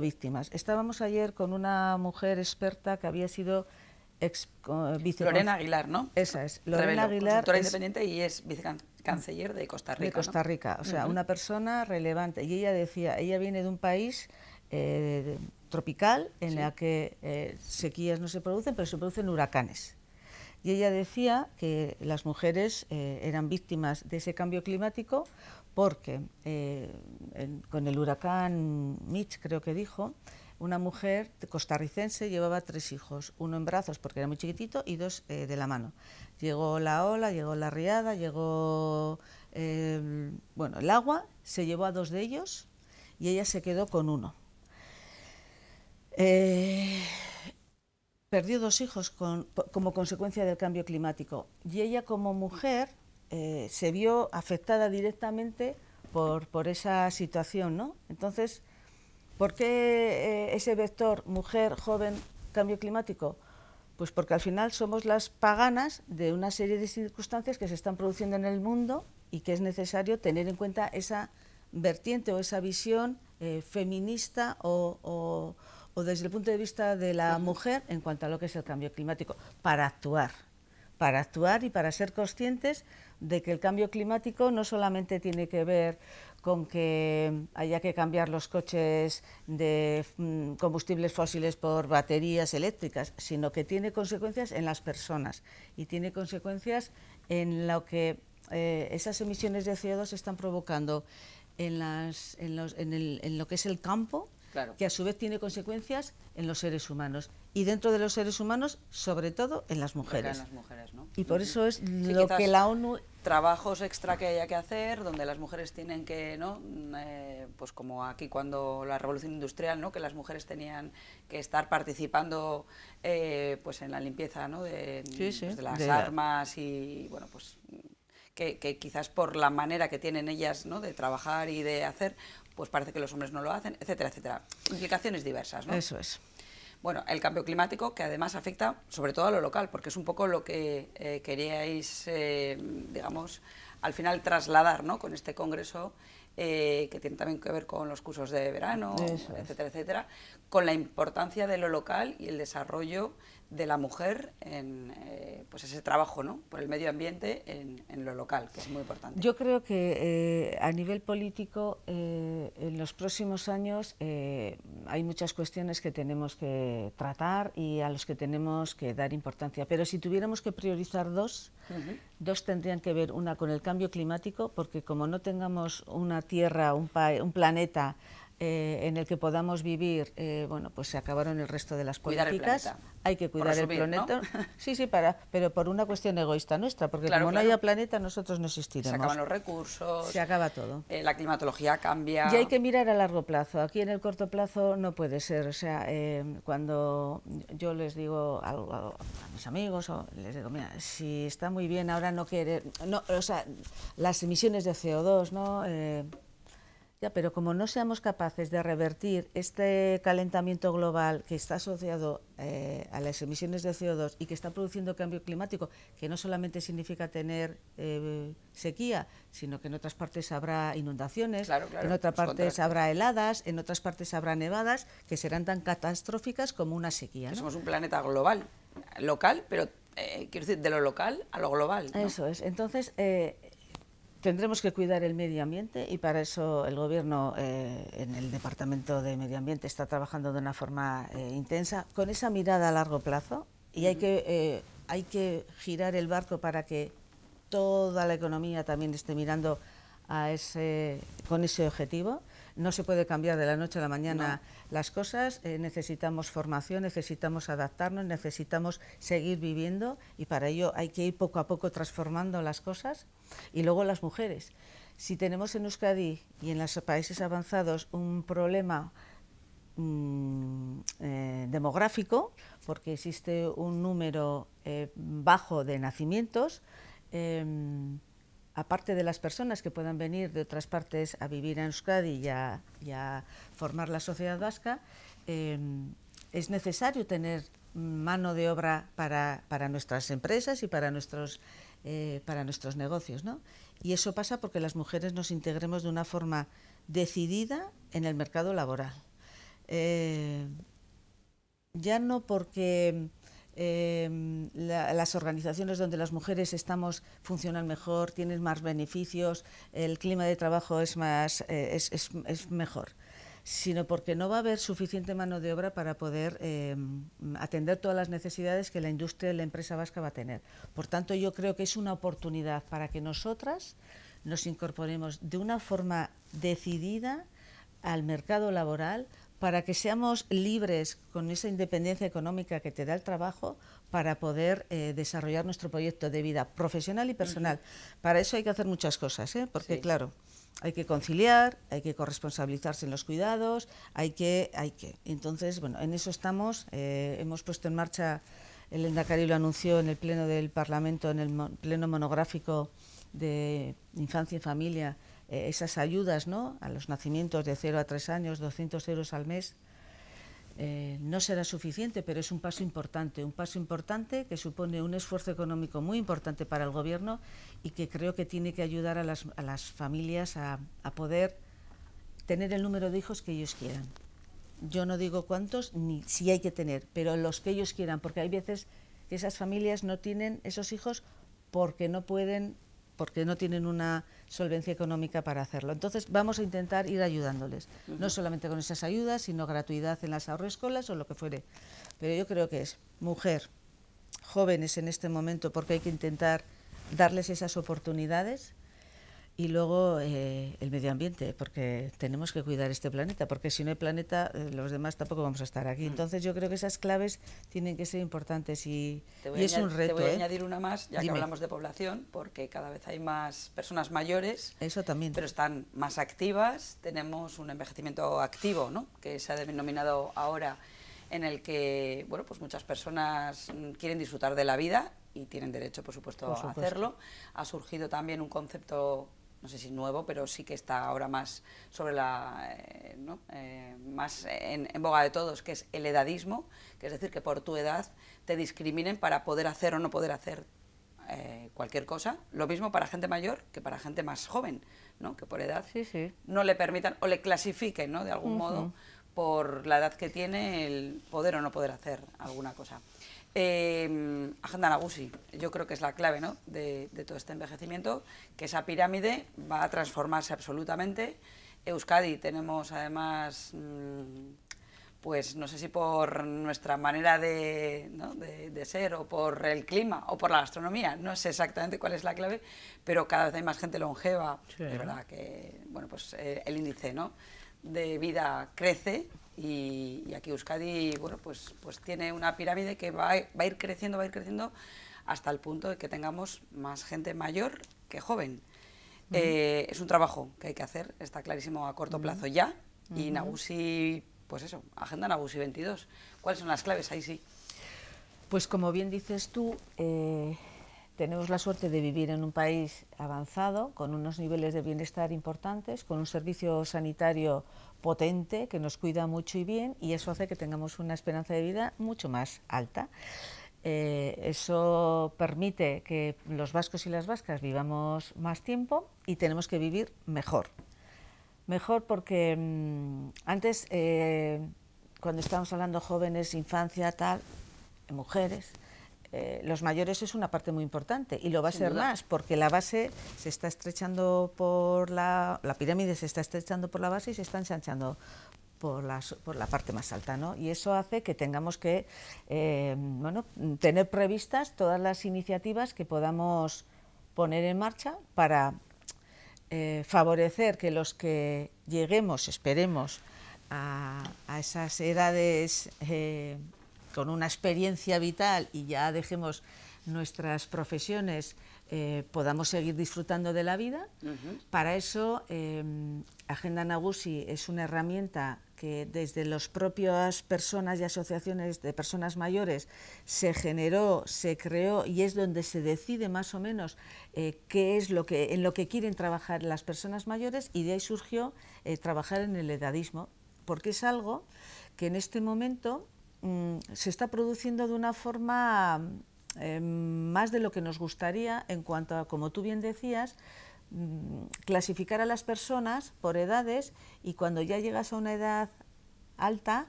Speaker 2: víctimas. Estábamos ayer con una mujer experta que había sido
Speaker 1: Lorena Aguilar, ¿no?
Speaker 2: Esa es, Lorena Aguilar,
Speaker 1: consultora independiente y es vicecanciller de Costa Rica.
Speaker 2: De Costa Rica, o sea, una persona relevante. Y ella decía, ella viene de un país tropical en la que sequías no se producen, pero se producen huracanes. Y ella decía que las mujeres eran víctimas de ese cambio climático porque con el huracán Mitch, creo que dijo, una mujer costarricense llevaba 3 hijos, uno en brazos porque era muy chiquitito y 2 de la mano. Llegó la ola, llegó la riada, llegó bueno, el agua, se llevó a 2 de ellos y ella se quedó con uno. Perdió 2 hijos como consecuencia del cambio climático, y ella como mujer se vio afectada directamente por esa situación, ¿no? Entonces, ¿por qué ese vector mujer, joven, cambio climático? Pues porque al final somos las paganas de una serie de circunstancias que se están produciendo en el mundo y que es necesario tener en cuenta esa vertiente o esa visión feminista o desde el punto de vista de la mujer en cuanto a lo que es el cambio climático, para actuar y para ser conscientes de que el cambio climático no solamente tiene que ver con que haya que cambiar los coches de combustibles fósiles por baterías eléctricas, sino que tiene consecuencias en las personas y tiene consecuencias en lo que esas emisiones de CO2 están provocando en lo que es el campo. Claro. Que a su vez tiene consecuencias en los seres humanos y dentro de los seres humanos, sobre todo en las mujeres.
Speaker 1: En las mujeres, ¿no?
Speaker 2: Y por eso es lo que la ONU...
Speaker 1: Trabajos extra que haya que hacer, donde las mujeres tienen que, ¿no? Pues como aquí cuando la revolución industrial, ¿no? Que las mujeres tenían que estar participando pues en la limpieza, ¿no? De las armas y bueno, pues que quizás por la manera que tienen ellas, ¿no? De trabajar y de hacer, pues parece que los hombres no lo hacen, etcétera, etcétera. Implicaciones diversas, ¿no?
Speaker 2: Eso es.
Speaker 1: Bueno, el cambio climático, que además afecta sobre todo a lo local, porque es un poco lo que queríais, digamos, al final trasladar, ¿no? Con este congreso, que tiene también que ver con los cursos de verano, etcétera, etcétera, con la importancia de lo local y el desarrollo de la mujer en pues ese trabajo, ¿no?, por el medio ambiente en lo local, que es muy importante.
Speaker 2: Yo creo que a nivel político en los próximos años hay muchas cuestiones que tenemos que tratar y a los que tenemos que dar importancia, pero si tuviéramos que priorizar dos tendrían que ver, una con el cambio climático, porque como no tengamos una tierra, un planeta en el que podamos vivir, bueno, pues se acabaron el resto de las políticas. Hay que cuidar el planeta, ¿no? Sí, pero por una cuestión egoísta nuestra, porque como no haya planeta, nosotros no existiremos.
Speaker 1: Se acaban los recursos,
Speaker 2: se acaba todo.
Speaker 1: La climatología cambia.
Speaker 2: Y hay que mirar a largo plazo. Aquí en el corto plazo no puede ser. O sea, cuando yo les digo a mis amigos, les digo, mira, si está muy bien ahora no querer, no, o sea, las emisiones de CO2, ¿no? Ya, pero como no seamos capaces de revertir este calentamiento global que está asociado a las emisiones de CO2 y que está produciendo cambio climático, que no solamente significa tener sequía, sino que en otras partes habrá inundaciones, en otras partes habrá heladas, en otras partes habrá nevadas, que serán tan catastróficas como una sequía, ¿no?
Speaker 1: Somos un planeta global, local, pero quiero decir, de lo local a lo global, ¿no?
Speaker 2: Eso es. Entonces, tendremos que cuidar el medio ambiente y para eso el Gobierno en el Departamento de Medio Ambiente está trabajando de una forma intensa, con esa mirada a largo plazo, y hay que girar el barco para que toda la economía también esté mirando con ese objetivo. No se puede cambiar de la noche a la mañana las cosas, necesitamos formación, necesitamos adaptarnos, necesitamos seguir viviendo y para ello hay que ir poco a poco transformando las cosas. Y luego las mujeres. Si tenemos en Euskadi y en los países avanzados un problema demográfico, porque existe un número bajo de nacimientos, aparte de las personas que puedan venir de otras partes a vivir en Euskadi y a formar la sociedad vasca, es necesario tener mano de obra para nuestras empresas y para nuestros negocios, ¿no? Y eso pasa porque las mujeres nos integremos de una forma decidida en el mercado laboral. Ya no porque las organizaciones donde las mujeres funcionan mejor, tienen más beneficios, el clima de trabajo es mejor, sino porque no va a haber suficiente mano de obra para poder atender todas las necesidades que la industria y la empresa vasca va a tener. Por tanto, yo creo que es una oportunidad para que nosotras nos incorporemos de una forma decidida al mercado laboral, para que seamos libres con esa independencia económica que te da el trabajo, para poder desarrollar nuestro proyecto de vida profesional y personal. Para eso hay que hacer muchas cosas, porque claro, hay que conciliar, hay que corresponsabilizarse en los cuidados, hay que. Entonces, bueno, en eso estamos. Hemos puesto en marcha, el Lehendakari lo anunció en el Pleno del Parlamento, en el Pleno monográfico de Infancia y Familia, esas ayudas, ¿no?, a los nacimientos de 0 a 3 años, 200 euros al mes. No será suficiente, pero es un paso importante que supone un esfuerzo económico muy importante para el Gobierno y que creo que tiene que ayudar a las familias a poder tener el número de hijos que ellos quieran. Yo no digo cuántos ni si hay que tener, pero los que ellos quieran, porque hay veces que esas familias no tienen esos hijos porque no pueden, porque no tienen una solvencia económica para hacerlo. Entonces vamos a intentar ir ayudándoles, no solamente con esas ayudas, sino gratuidad en las ahorroescolas o lo que fuere. Pero yo creo que es mujer, jóvenes en este momento, porque hay que intentar darles esas oportunidades, y luego el medio ambiente, porque tenemos que cuidar este planeta, porque si no hay planeta, los demás tampoco vamos a estar aquí. Entonces yo creo que esas claves tienen que ser importantes y es un reto.
Speaker 1: Te voy a añadir una más, ya que hablamos de población, porque cada vez hay más personas mayores,
Speaker 2: eso también,
Speaker 1: pero están más activas. Tenemos un envejecimiento activo, ¿no?, que se ha denominado ahora, en el que, bueno, pues muchas personas quieren disfrutar de la vida y tienen derecho, por supuesto, a hacerlo. Ha surgido también un concepto, no sé si nuevo, pero sí que está ahora más sobre más en boga de todos, que es el edadismo, que es decir, que por tu edad te discriminen para poder hacer o no poder hacer cualquier cosa. Lo mismo para gente mayor que para gente más joven, ¿no?, que por edad no le permitan o le clasifiquen, ¿no?, de algún modo por la edad que tiene, el poder o no poder hacer alguna cosa. Agenda nagusi, yo creo que es la clave, ¿no?, de todo este envejecimiento, que esa pirámide va a transformarse absolutamente. Euskadi tenemos además, pues no sé si por nuestra manera ¿no?, de ser, o por el clima, o por la gastronomía, no sé exactamente cuál es la clave, pero cada vez hay más gente longeva. Sí. Es verdad que, bueno, pues el índice, ¿no?, de vida crece, y aquí Euskadi, bueno, pues tiene una pirámide que va a ir creciendo hasta el punto de que tengamos más gente mayor que joven. Es un trabajo que hay que hacer, está clarísimo, a corto plazo ya, y Nagusi, pues eso, Agenda Nagusi 22. ¿Cuáles son las claves? Ahí sí.
Speaker 2: Pues como bien dices tú, tenemos la suerte de vivir en un país avanzado, con unos niveles de bienestar importantes, con un servicio sanitario potente que nos cuida mucho y bien, y eso hace que tengamos una esperanza de vida mucho más alta. Eso permite que los vascos y las vascas vivamos más tiempo, y tenemos que vivir mejor. Mejor porque antes, cuando estábamos hablando jóvenes, infancia, tal, mujeres, los mayores es una parte muy importante, y lo va a ser más, porque la base se está estrechando por la pirámide se está estrechando por la base y se está ensanchando por la parte más alta, ¿no? Y eso hace que tengamos que bueno, tener previstas todas las iniciativas que podamos poner en marcha para favorecer que los que lleguemos, esperemos, a esas edades con una experiencia vital, y ya dejemos nuestras profesiones, podamos seguir disfrutando de la vida. Para eso, Agenda Nagusi es una herramienta que desde las propias personas y asociaciones de personas mayores se generó, se creó, y es donde se decide más o menos qué es en lo que quieren trabajar las personas mayores, y de ahí surgió trabajar en el edadismo, porque es algo que en este momento se está produciendo de una forma más de lo que nos gustaría, en cuanto a, como tú bien decías, clasificar a las personas por edades, y cuando ya llegas a una edad alta,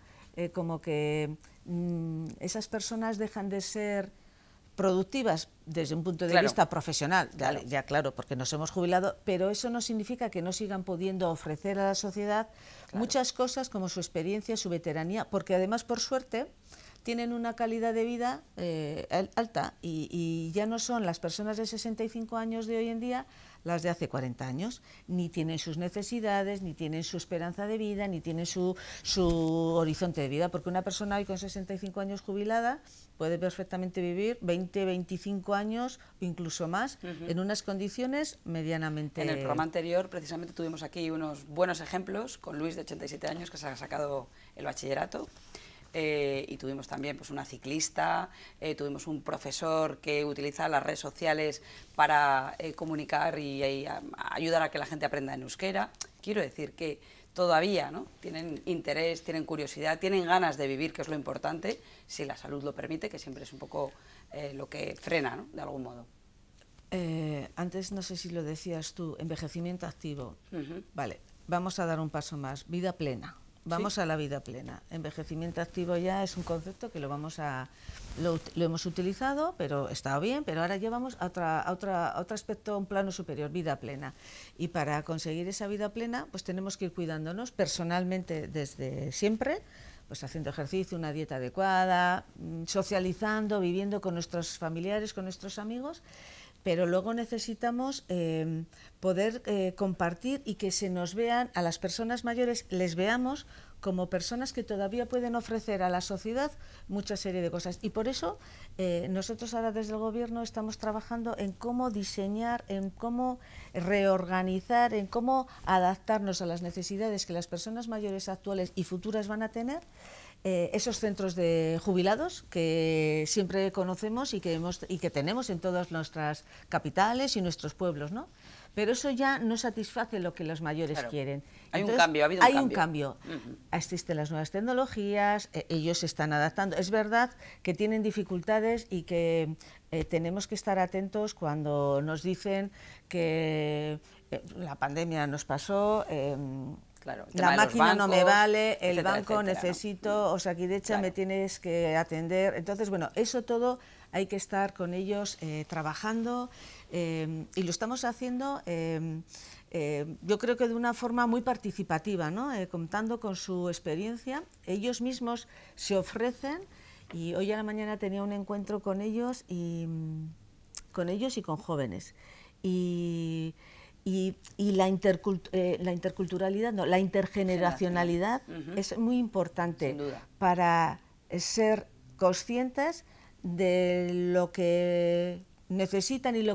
Speaker 2: como que esas personas dejan de ser productivas desde un punto de vista profesional, ya claro, porque nos hemos jubilado, pero eso no significa que no sigan pudiendo ofrecer a la sociedad muchas cosas, como su experiencia, su veteranía, porque además, por suerte, tienen una calidad de vida alta, y ya no son las personas de 65 años de hoy en día las de hace 40 años, ni tienen sus necesidades, ni tienen su esperanza de vida, ni tienen su horizonte de vida, porque una persona hoy con 65 años jubilada puede perfectamente vivir 20, 25 años, incluso más, en unas condiciones medianamente...
Speaker 1: En el programa anterior, precisamente, tuvimos aquí unos buenos ejemplos, con Luis, de 87 años, que se ha sacado el bachillerato, y tuvimos también, pues, una ciclista, tuvimos un profesor que utiliza las redes sociales para comunicar y ayudar a que la gente aprenda en euskera. Quiero decir que todavía, ¿no?, tienen interés, tienen curiosidad, tienen ganas de vivir, que es lo importante, si la salud lo permite, que siempre es un poco lo que frena, ¿no?, de algún modo.
Speaker 2: Antes, no sé si lo decías tú, envejecimiento activo. Vale, vamos a dar un paso más, vida plena. Vamos a la vida plena. Envejecimiento activo ya es un concepto que lo hemos utilizado, pero estaba bien, pero ahora llevamos a otro aspecto, un plano superior, vida plena. Y para conseguir esa vida plena, pues tenemos que ir cuidándonos personalmente desde siempre, pues haciendo ejercicio, una dieta adecuada, socializando, viviendo con nuestros familiares, con nuestros amigos. Pero luego necesitamos poder compartir, y que se nos vean, a las personas mayores, les veamos como personas que todavía pueden ofrecer a la sociedad mucha serie de cosas. Y por eso nosotros ahora desde el Gobierno estamos trabajando en cómo diseñar, en cómo reorganizar, en cómo adaptarnos a las necesidades que las personas mayores actuales y futuras van a tener. Esos centros de jubilados que siempre conocemos y que tenemos en todas nuestras capitales y nuestros pueblos, ¿no? Pero eso ya no satisface lo que los mayores quieren.
Speaker 1: Hay un cambio, ha habido un cambio.
Speaker 2: Existen las nuevas tecnologías, ellos se están adaptando. Es verdad que tienen dificultades, y que tenemos que estar atentos cuando nos dicen que la pandemia nos pasó,
Speaker 1: Claro,
Speaker 2: la máquina no me vale, el
Speaker 1: etcétera,
Speaker 2: banco
Speaker 1: etcétera,
Speaker 2: necesito, Osakidecha me tienes que atender. Entonces, bueno, eso todo hay que estar con ellos trabajando y lo estamos haciendo, yo creo que de una forma muy participativa, ¿no? Contando con su experiencia. Ellos mismos se ofrecen y hoy a la mañana tenía un encuentro con ellos y con jóvenes. Y la interculturalidad, no, la intergeneracionalidad es muy importante para ser conscientes de lo que necesitan y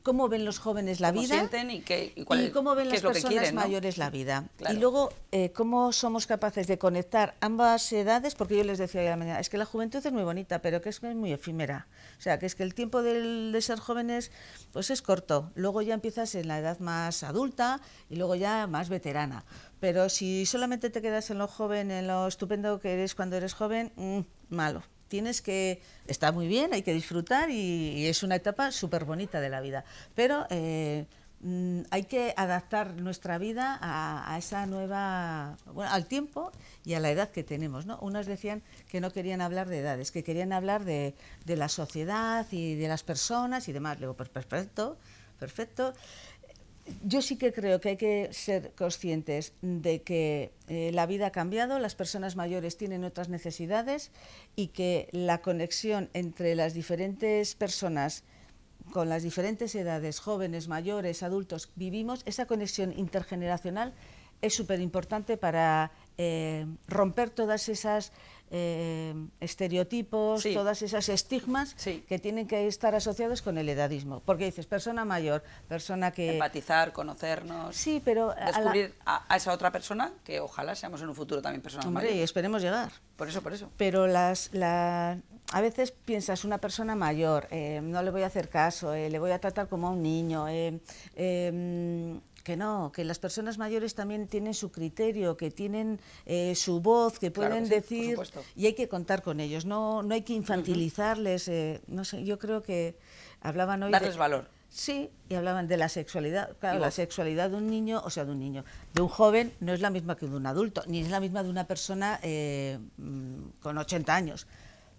Speaker 2: cómo ven los jóvenes la vida,
Speaker 1: sienten y
Speaker 2: cómo ven las personas mayores la vida. Claro. Y luego, cómo somos capaces de conectar ambas edades, porque yo les decía hoy a la mañana, es que la juventud es muy bonita, pero que es muy efímera. O sea, que es que el tiempo de ser jóvenes pues es corto. Luego ya empiezas en la edad más adulta y luego ya más veterana. Pero si solamente te quedas en lo joven, en lo estupendo que eres cuando eres joven, malo. Tienes que estar muy bien, hay que disfrutar y es una etapa súper bonita de la vida. Pero hay que adaptar nuestra vida a esa nueva, bueno, al tiempo y a la edad que tenemos, ¿no? Unos decían que no querían hablar de edades, que querían hablar de la sociedad y de las personas y demás. Le digo, pues perfecto, perfecto. Yo sí que creo que hay que ser conscientes de que la vida ha cambiado, las personas mayores tienen otras necesidades y que la conexión entre las diferentes personas con las diferentes edades, jóvenes, mayores, adultos, vivimos, esa conexión intergeneracional es súper importante para romper todas esas estereotipos, todas esas estigmas que tienen que estar asociados con el edadismo. Porque dices, persona mayor, persona que...
Speaker 1: Empatizar, conocernos,
Speaker 2: sí, pero
Speaker 1: descubrir a esa otra persona, que ojalá seamos en un futuro también personas mayores.
Speaker 2: Y esperemos llegar.
Speaker 1: Por eso, por eso.
Speaker 2: Pero a veces piensas, una persona mayor, no le voy a hacer caso, le voy a tratar como a un niño, que no, que las personas mayores también tienen su criterio, que tienen su voz, que pueden decir, y hay que contar con ellos, no hay que infantilizarles, no sé, yo creo que hablaban hoy...
Speaker 1: Darles valor.
Speaker 2: Sí, y hablaban de la sexualidad. Claro, la sexualidad de un niño, de un joven, no es la misma que de un adulto, ni es la misma de una persona con 80 años.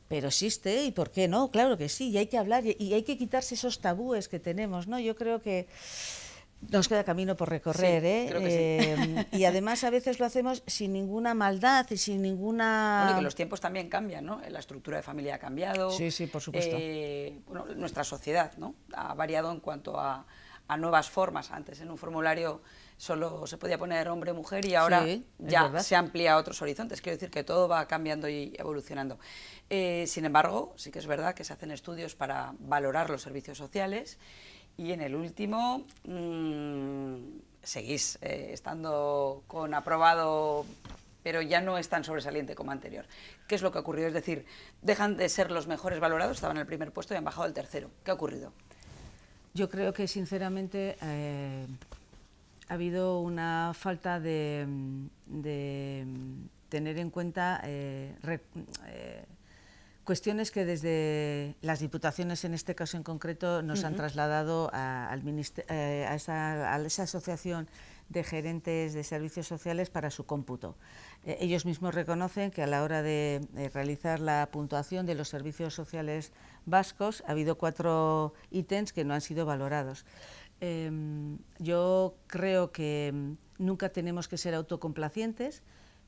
Speaker 2: Pero existe, ¿y por qué no? Claro que sí, y hay que hablar, y hay que quitarse esos tabúes que tenemos, ¿no? Yo creo que nos queda camino por recorrer,
Speaker 1: creo que
Speaker 2: sí. Y además a veces lo hacemos sin ninguna maldad y sin ninguna...
Speaker 1: Bueno, y que los tiempos también cambian, ¿no? La estructura de familia ha cambiado.
Speaker 2: Sí, sí, por supuesto.
Speaker 1: Bueno, nuestra sociedad, ¿no? Ha variado en cuanto a nuevas formas. Antes en un formulario solo se podía poner hombre, mujer y ahora ya se amplía a otros horizontes. Quiero decir que todo va cambiando y evolucionando. Sin embargo, sí que es verdad que se hacen estudios para valorar los servicios sociales. Y en el último seguís estando con aprobado, pero ya no es tan sobresaliente como anterior. ¿Qué es lo que ha ocurrido? Es decir, dejan de ser los mejores valorados, estaban en el primer puesto y han bajado al tercero. ¿Qué ha ocurrido?
Speaker 2: Yo creo que sinceramente ha habido una falta de tener en cuenta cuestiones que desde las diputaciones, en este caso en concreto, nos han trasladado a esa asociación de gerentes de servicios sociales para su cómputo. Ellos mismos reconocen que a la hora de realizar la puntuación de los servicios sociales vascos ha habido 4 ítems que no han sido valorados. Yo creo que nunca tenemos que ser autocomplacientes.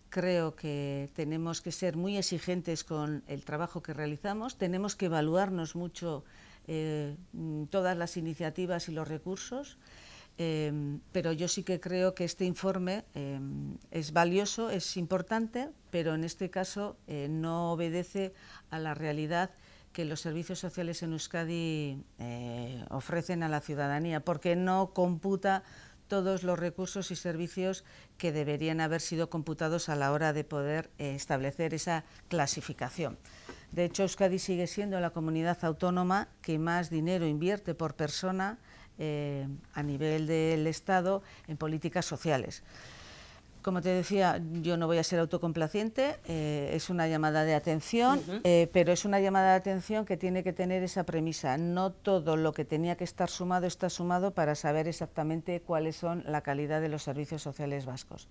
Speaker 2: Creo que tenemos que ser muy exigentes con el trabajo que realizamos, tenemos que evaluarnos mucho todas las iniciativas y los recursos, pero yo sí que creo que este informe es valioso, es importante, pero en este caso no obedece a la realidad que los servicios sociales en Euskadi ofrecen a la ciudadanía, porque no computa todos los recursos y servicios que deberían haber sido computados a la hora de poder establecer esa clasificación. De hecho, Euskadi sigue siendo la comunidad autónoma que más dinero invierte por persona a nivel del Estado en políticas sociales. Como te decía, yo no voy a ser autocomplaciente, es una llamada de atención, pero es una llamada de atención que tiene que tener esa premisa. No todo lo que tenía que estar sumado está sumado para saber exactamente cuáles son la calidad de los servicios sociales vascos.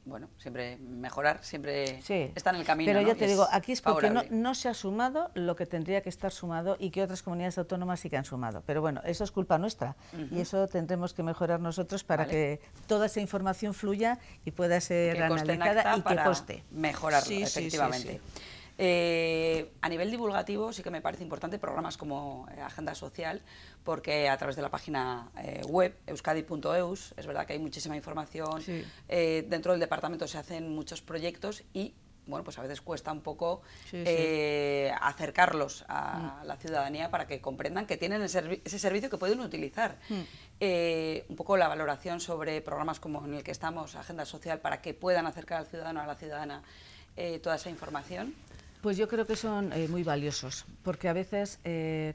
Speaker 1: Bueno, siempre mejorar, siempre
Speaker 2: sí,
Speaker 1: está en el camino.
Speaker 2: Pero
Speaker 1: ¿no?
Speaker 2: ya te digo, aquí es porque
Speaker 1: favorable.
Speaker 2: no se ha sumado lo que tendría que estar sumado y que otras comunidades autónomas sí que han sumado. Pero bueno, eso es culpa nuestra y eso tendremos que mejorar nosotros para que toda esa información fluya y pueda ser analizada y que coste.
Speaker 1: Mejorarlo, efectivamente. A nivel divulgativo sí que me parece importante programas como Agenda Social, porque a través de la página web euskadi.eus es verdad que hay muchísima información, dentro del departamento se hacen muchos proyectos y bueno, pues a veces cuesta un poco acercarlos a la ciudadanía para que comprendan que tienen ese servicio que pueden utilizar. Un poco la valoración sobre programas como en el que estamos, Agenda Social, para que puedan acercar al ciudadano, a la ciudadana, toda esa información.
Speaker 2: Pues yo creo que son muy valiosos, porque a veces,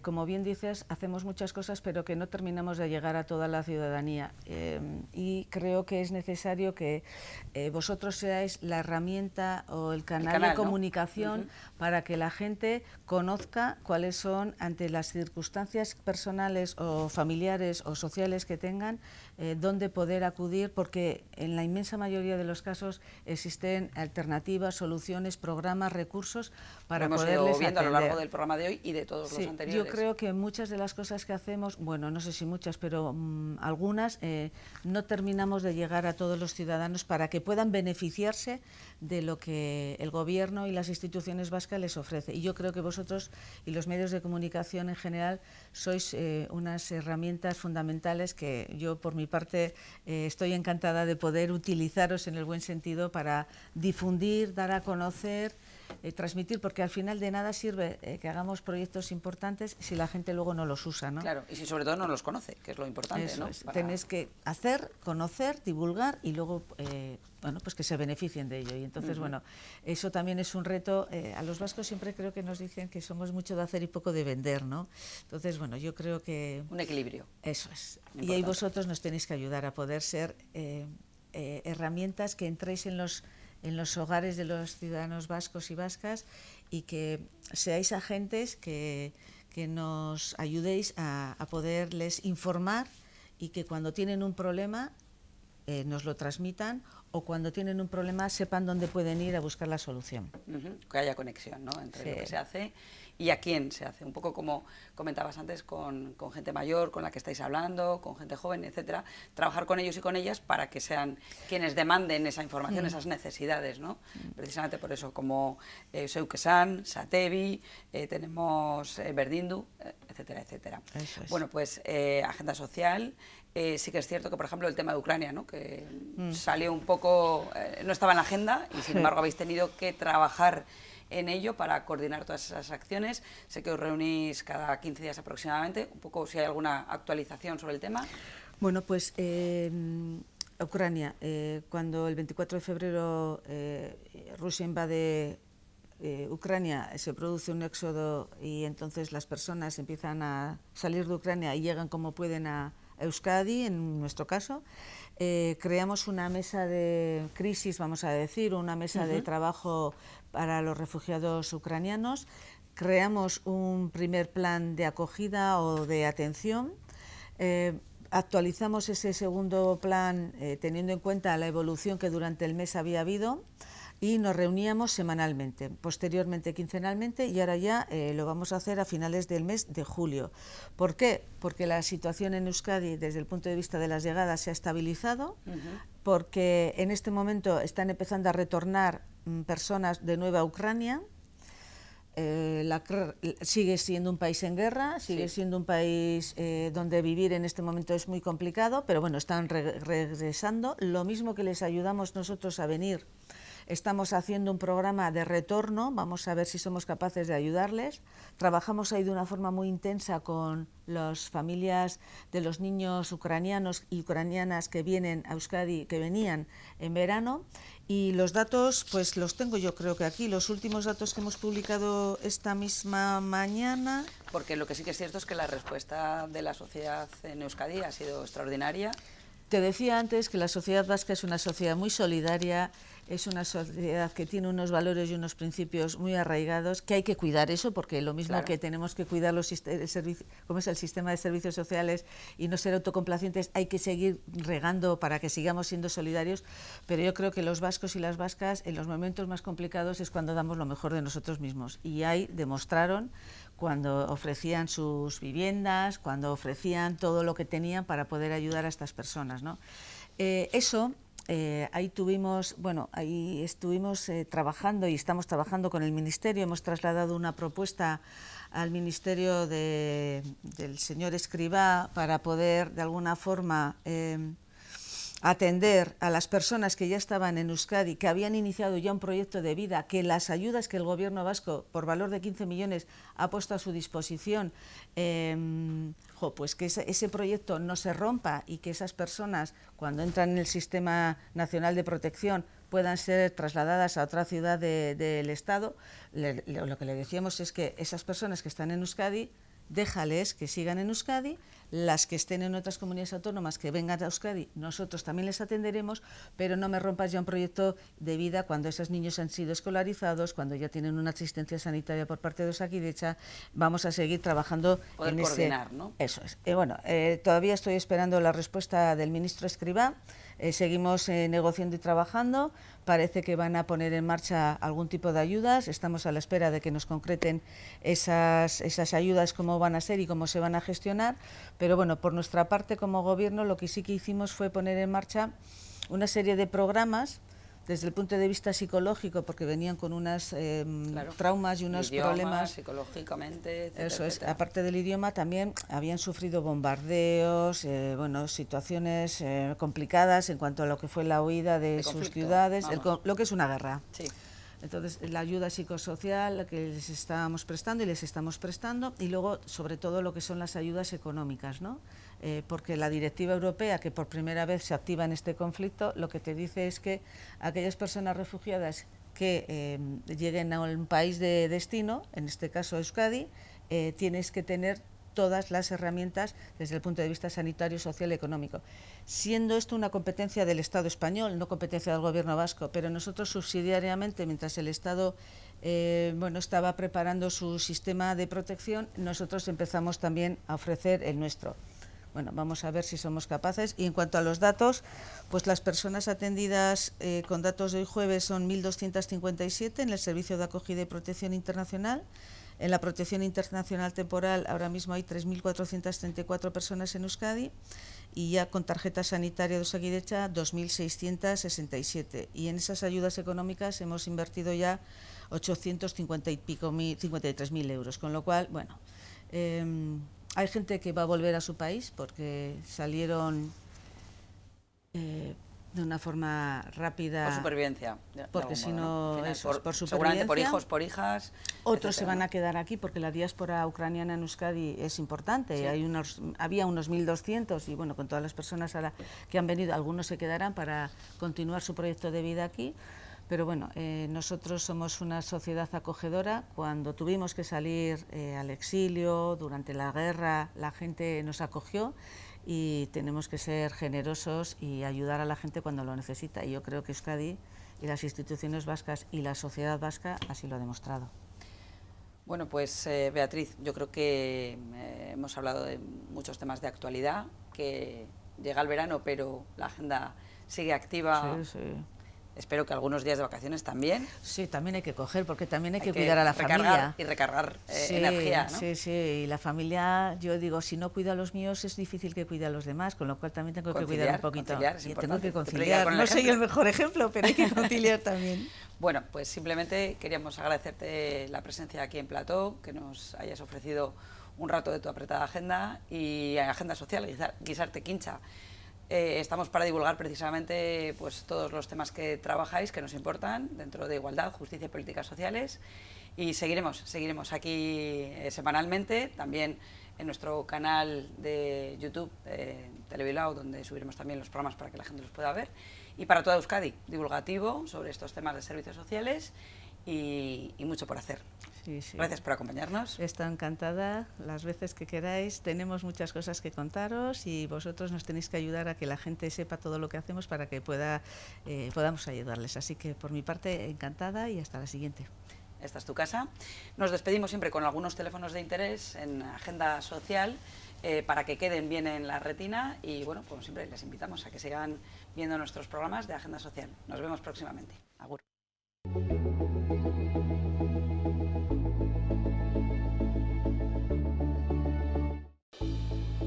Speaker 2: como bien dices, hacemos muchas cosas, pero que no terminamos de llegar a toda la ciudadanía. Y creo que es necesario que vosotros seáis la herramienta o el canal de comunicación para que la gente conozca cuáles son, ante las circunstancias personales o familiares o sociales que tengan, dónde poder acudir, porque en la inmensa mayoría de los casos existen alternativas, soluciones, programas, recursos para poderles
Speaker 1: atender. Lo hemos ido viendo a lo largo del programa de hoy y de todos los anteriores.
Speaker 2: Yo creo que muchas de las cosas que hacemos, bueno, no sé si muchas, pero algunas, no terminamos de llegar a todos los ciudadanos para que puedan beneficiarse de lo que el Gobierno y las instituciones vascas les ofrece. Y yo creo que vosotros y los medios de comunicación en general sois unas herramientas fundamentales que yo, por mi parte, estoy encantada de poder utilizaros en el buen sentido para difundir, dar a conocer, transmitir, porque al final de nada sirve que hagamos proyectos importantes si la gente luego no los usa, ¿no?
Speaker 1: Claro, y si sobre todo no los conoce, que es lo importante,
Speaker 2: Eso
Speaker 1: ¿no?
Speaker 2: es. Tenéis que hacer, conocer, divulgar y luego, bueno, pues que se beneficien de ello. Y entonces, bueno, eso también es un reto. A los vascos siempre creo que nos dicen que somos mucho de hacer y poco de vender, ¿no? Entonces, bueno, yo creo que...
Speaker 1: Un equilibrio.
Speaker 2: Eso es. Importante. Y ahí vosotros nos tenéis que ayudar a poder ser herramientas que entréis en los hogares de los ciudadanos vascos y vascas y que seáis agentes que nos ayudéis a poderles informar y que cuando tienen un problema nos lo transmitan o cuando tienen un problema sepan dónde pueden ir a buscar la solución.
Speaker 1: Que haya conexión, ¿no?, entre lo que se hace y a quién se hace. Un poco como comentabas antes con gente mayor, con la que estáis hablando, con gente joven, etcétera. Trabajar con ellos y con ellas para que sean quienes demanden esa información, esas necesidades, ¿no? Precisamente por eso, como Seukesan, Satevi, tenemos Berdindu, etcétera, etcétera.
Speaker 2: Eso es.
Speaker 1: Bueno, pues Agenda Social. Sí que es cierto que, por ejemplo, el tema de Ucrania, ¿no?, que salió un poco, no estaba en la agenda y sin embargo habéis tenido que trabajar en ello para coordinar todas esas acciones. Sé que os reunís cada 15 días aproximadamente, un poco si hay alguna actualización sobre el tema.
Speaker 2: Bueno, pues Ucrania, cuando el 24 de febrero Rusia invade Ucrania, se produce un éxodo y entonces las personas empiezan a salir de Ucrania y llegan como pueden a Euskadi, en nuestro caso. Creamos una mesa de crisis, vamos a decir, una mesa de trabajo para los refugiados ucranianos. Creamos un primer plan de acogida o de atención. Actualizamos ese segundo plan teniendo en cuenta la evolución que durante el mes había habido y nos reuníamos semanalmente, posteriormente quincenalmente y ahora ya lo vamos a hacer a finales del mes de julio. ¿Por qué? Porque la situación en Euskadi desde el punto de vista de las llegadas se ha estabilizado, porque en este momento están empezando a retornar personas de nuevo a Ucrania. Sigue siendo un país en guerra, sigue siendo un país donde vivir en este momento es muy complicado, pero bueno, están regresando. Lo mismo que les ayudamos nosotros a venir, estamos haciendo un programa de retorno, vamos a ver si somos capaces de ayudarles. Trabajamos ahí de una forma muy intensa con las familias de los niños ucranianos y ucranianas que vienen a Euskadi, que venían en verano. Y los datos, pues los tengo yo creo que aquí, los últimos datos que hemos publicado esta misma mañana.
Speaker 1: Porque lo que sí que es cierto es que la respuesta de la sociedad en Euskadi ha sido extraordinaria.
Speaker 2: Te decía antes que la sociedad vasca es una sociedad muy solidaria, es una sociedad que tiene unos valores y unos principios muy arraigados, que hay que cuidar eso, porque lo mismo que tenemos que cuidar como es el sistema de servicios sociales y no ser autocomplacientes, hay que seguir regando para que sigamos siendo solidarios, pero yo creo que los vascos y las vascas en los momentos más complicados es cuando damos lo mejor de nosotros mismos, y ahí demostraron cuando ofrecían sus viviendas, cuando ofrecían todo lo que tenían para poder ayudar a estas personas, ¿no? Ahí estuvimos trabajando y estamos trabajando con el Ministerio. Hemos trasladado una propuesta al Ministerio del señor Escrivá para poder, de alguna forma, atender a las personas que ya estaban en Euskadi, que habían iniciado ya un proyecto de vida, que las ayudas que el Gobierno vasco, por valor de 15 millones, ha puesto a su disposición, pues que ese proyecto no se rompa y que esas personas, cuando entran en el Sistema Nacional de Protección, puedan ser trasladadas a otra ciudad del Estado. Lo que le decíamos es que esas personas que están en Euskadi, déjales que sigan en Euskadi, las que estén en otras comunidades autónomas que vengan a Euskadi, nosotros también les atenderemos, pero no me rompas ya un proyecto de vida cuando esos niños han sido escolarizados, cuando ya tienen una asistencia sanitaria por parte de Osakidetza. Vamos a seguir trabajando en
Speaker 1: coordinar, ¿no?
Speaker 2: Eso es. Todavía estoy esperando la respuesta del ministro Escrivá. Seguimos negociando y trabajando. Parece que van a poner en marcha algún tipo de ayudas. Estamos a la espera de que nos concreten esas ayudas, cómo van a ser y cómo se van a gestionar. Pero bueno, por nuestra parte como Gobierno lo que sí que hicimos fue poner en marcha una serie de programas desde el punto de vista psicológico, porque venían con unos traumas y unos problemas.
Speaker 1: Psicológicamente, etcétera,
Speaker 2: eso es,
Speaker 1: etcétera.
Speaker 2: aparte del idioma también habían sufrido bombardeos, situaciones complicadas en cuanto a lo que fue la huida de sus ciudades, lo que es una guerra.
Speaker 1: Sí.
Speaker 2: Entonces, la ayuda psicosocial que les estábamos prestando y les estamos prestando, y luego, sobre todo, lo que son las ayudas económicas, ¿no? Porque la directiva europea, que por primera vez se activa en este conflicto, lo que te dice es que aquellas personas refugiadas que lleguen a un país de destino, en este caso Euskadi, tienes que tener todas las herramientas desde el punto de vista sanitario, social y económico. Siendo esto una competencia del Estado español, no competencia del Gobierno vasco, pero nosotros subsidiariamente, mientras el Estado estaba preparando su sistema de protección, nosotros empezamos también a ofrecer el nuestro. Bueno, vamos a ver si somos capaces. Y en cuanto a los datos, pues las personas atendidas con datos de hoy jueves son 1.257 en el Servicio de Acogida y Protección Internacional. En la protección internacional temporal ahora mismo hay 3.434 personas en Euskadi, y ya con tarjeta sanitaria de Osakidetza 2.667. Y en esas ayudas económicas hemos invertido ya 853.000 euros, con lo cual, bueno, hay gente que va a volver a su país porque salieron de una forma rápida.
Speaker 1: Por supervivencia.
Speaker 2: Porque si no, por supervivencia.
Speaker 1: Seguramente por hijos, por hijas.
Speaker 2: Otros se van a quedar aquí porque la diáspora ucraniana en Euskadi es importante. Sí. Había unos 1.200 y bueno, con todas las personas que han venido, algunos se quedarán para continuar su proyecto de vida aquí. Pero bueno, nosotros somos una sociedad acogedora. Cuando tuvimos que salir al exilio, durante la guerra, la gente nos acogió, y tenemos que ser generosos y ayudar a la gente cuando lo necesita. Y yo creo que Euskadi y las instituciones vascas y la sociedad vasca así lo ha demostrado.
Speaker 1: Bueno, pues Beatriz, yo creo que hemos hablado de muchos temas de actualidad, que llega el verano, pero la agenda sigue activa.
Speaker 2: Sí, sí.
Speaker 1: Espero que algunos días de vacaciones también.
Speaker 2: Sí, también hay que coger, porque también hay que cuidar a la familia.
Speaker 1: Y recargar energía, ¿no?
Speaker 2: Sí, sí, y la familia, yo digo, si no cuido a los míos es difícil que cuide a los demás, con lo cual también tengo que cuidar un poquito.
Speaker 1: Y
Speaker 2: tengo que conciliar. No soy el mejor ejemplo, pero hay que conciliar también.
Speaker 1: Bueno, pues simplemente queríamos agradecerte la presencia aquí en Plató, que nos hayas ofrecido un rato de tu apretada agenda y agenda social, Gizarte Ekintza. Estamos para divulgar precisamente pues, todos los temas que trabajáis, que nos importan, dentro de igualdad, justicia y políticas sociales, y seguiremos aquí semanalmente, también en nuestro canal de YouTube, Telebilao, donde subiremos también los programas para que la gente los pueda ver, y para toda Euskadi, divulgativo sobre estos temas de servicios sociales y mucho por hacer.
Speaker 2: Sí, sí.
Speaker 1: Gracias por acompañarnos.
Speaker 2: Estoy encantada, las veces que queráis. Tenemos muchas cosas que contaros y vosotros nos tenéis que ayudar a que la gente sepa todo lo que hacemos para que podamos ayudarles. Así que por mi parte, encantada y hasta la siguiente.
Speaker 1: Esta es tu casa. Nos despedimos siempre con algunos teléfonos de interés en Agenda Social para que queden bien en la retina y, bueno, como siempre, les invitamos a que sigan viendo nuestros programas de Agenda Social. Nos vemos próximamente. Agur.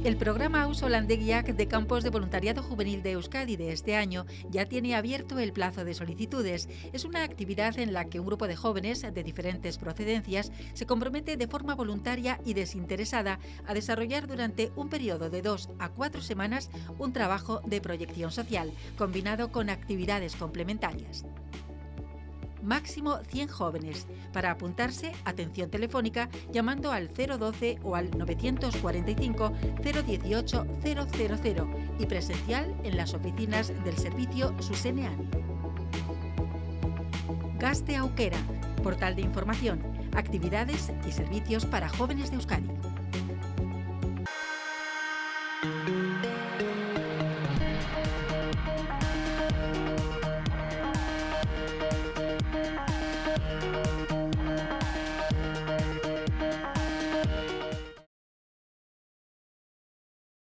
Speaker 5: El programa Auzolandegiak de Campos de Voluntariado Juvenil de Euskadi de este año ya tiene abierto el plazo de solicitudes. Es una actividad en la que un grupo de jóvenes de diferentes procedencias se compromete de forma voluntaria y desinteresada a desarrollar durante un periodo de 2 a 4 semanas un trabajo de proyección social, combinado con actividades complementarias. Máximo 100 jóvenes. Para apuntarse, atención telefónica llamando al 012 o al 945 018 000 y presencial en las oficinas del servicio Zuzenean. Gazte Aukera, portal de información, actividades y servicios para jóvenes de Euskadi.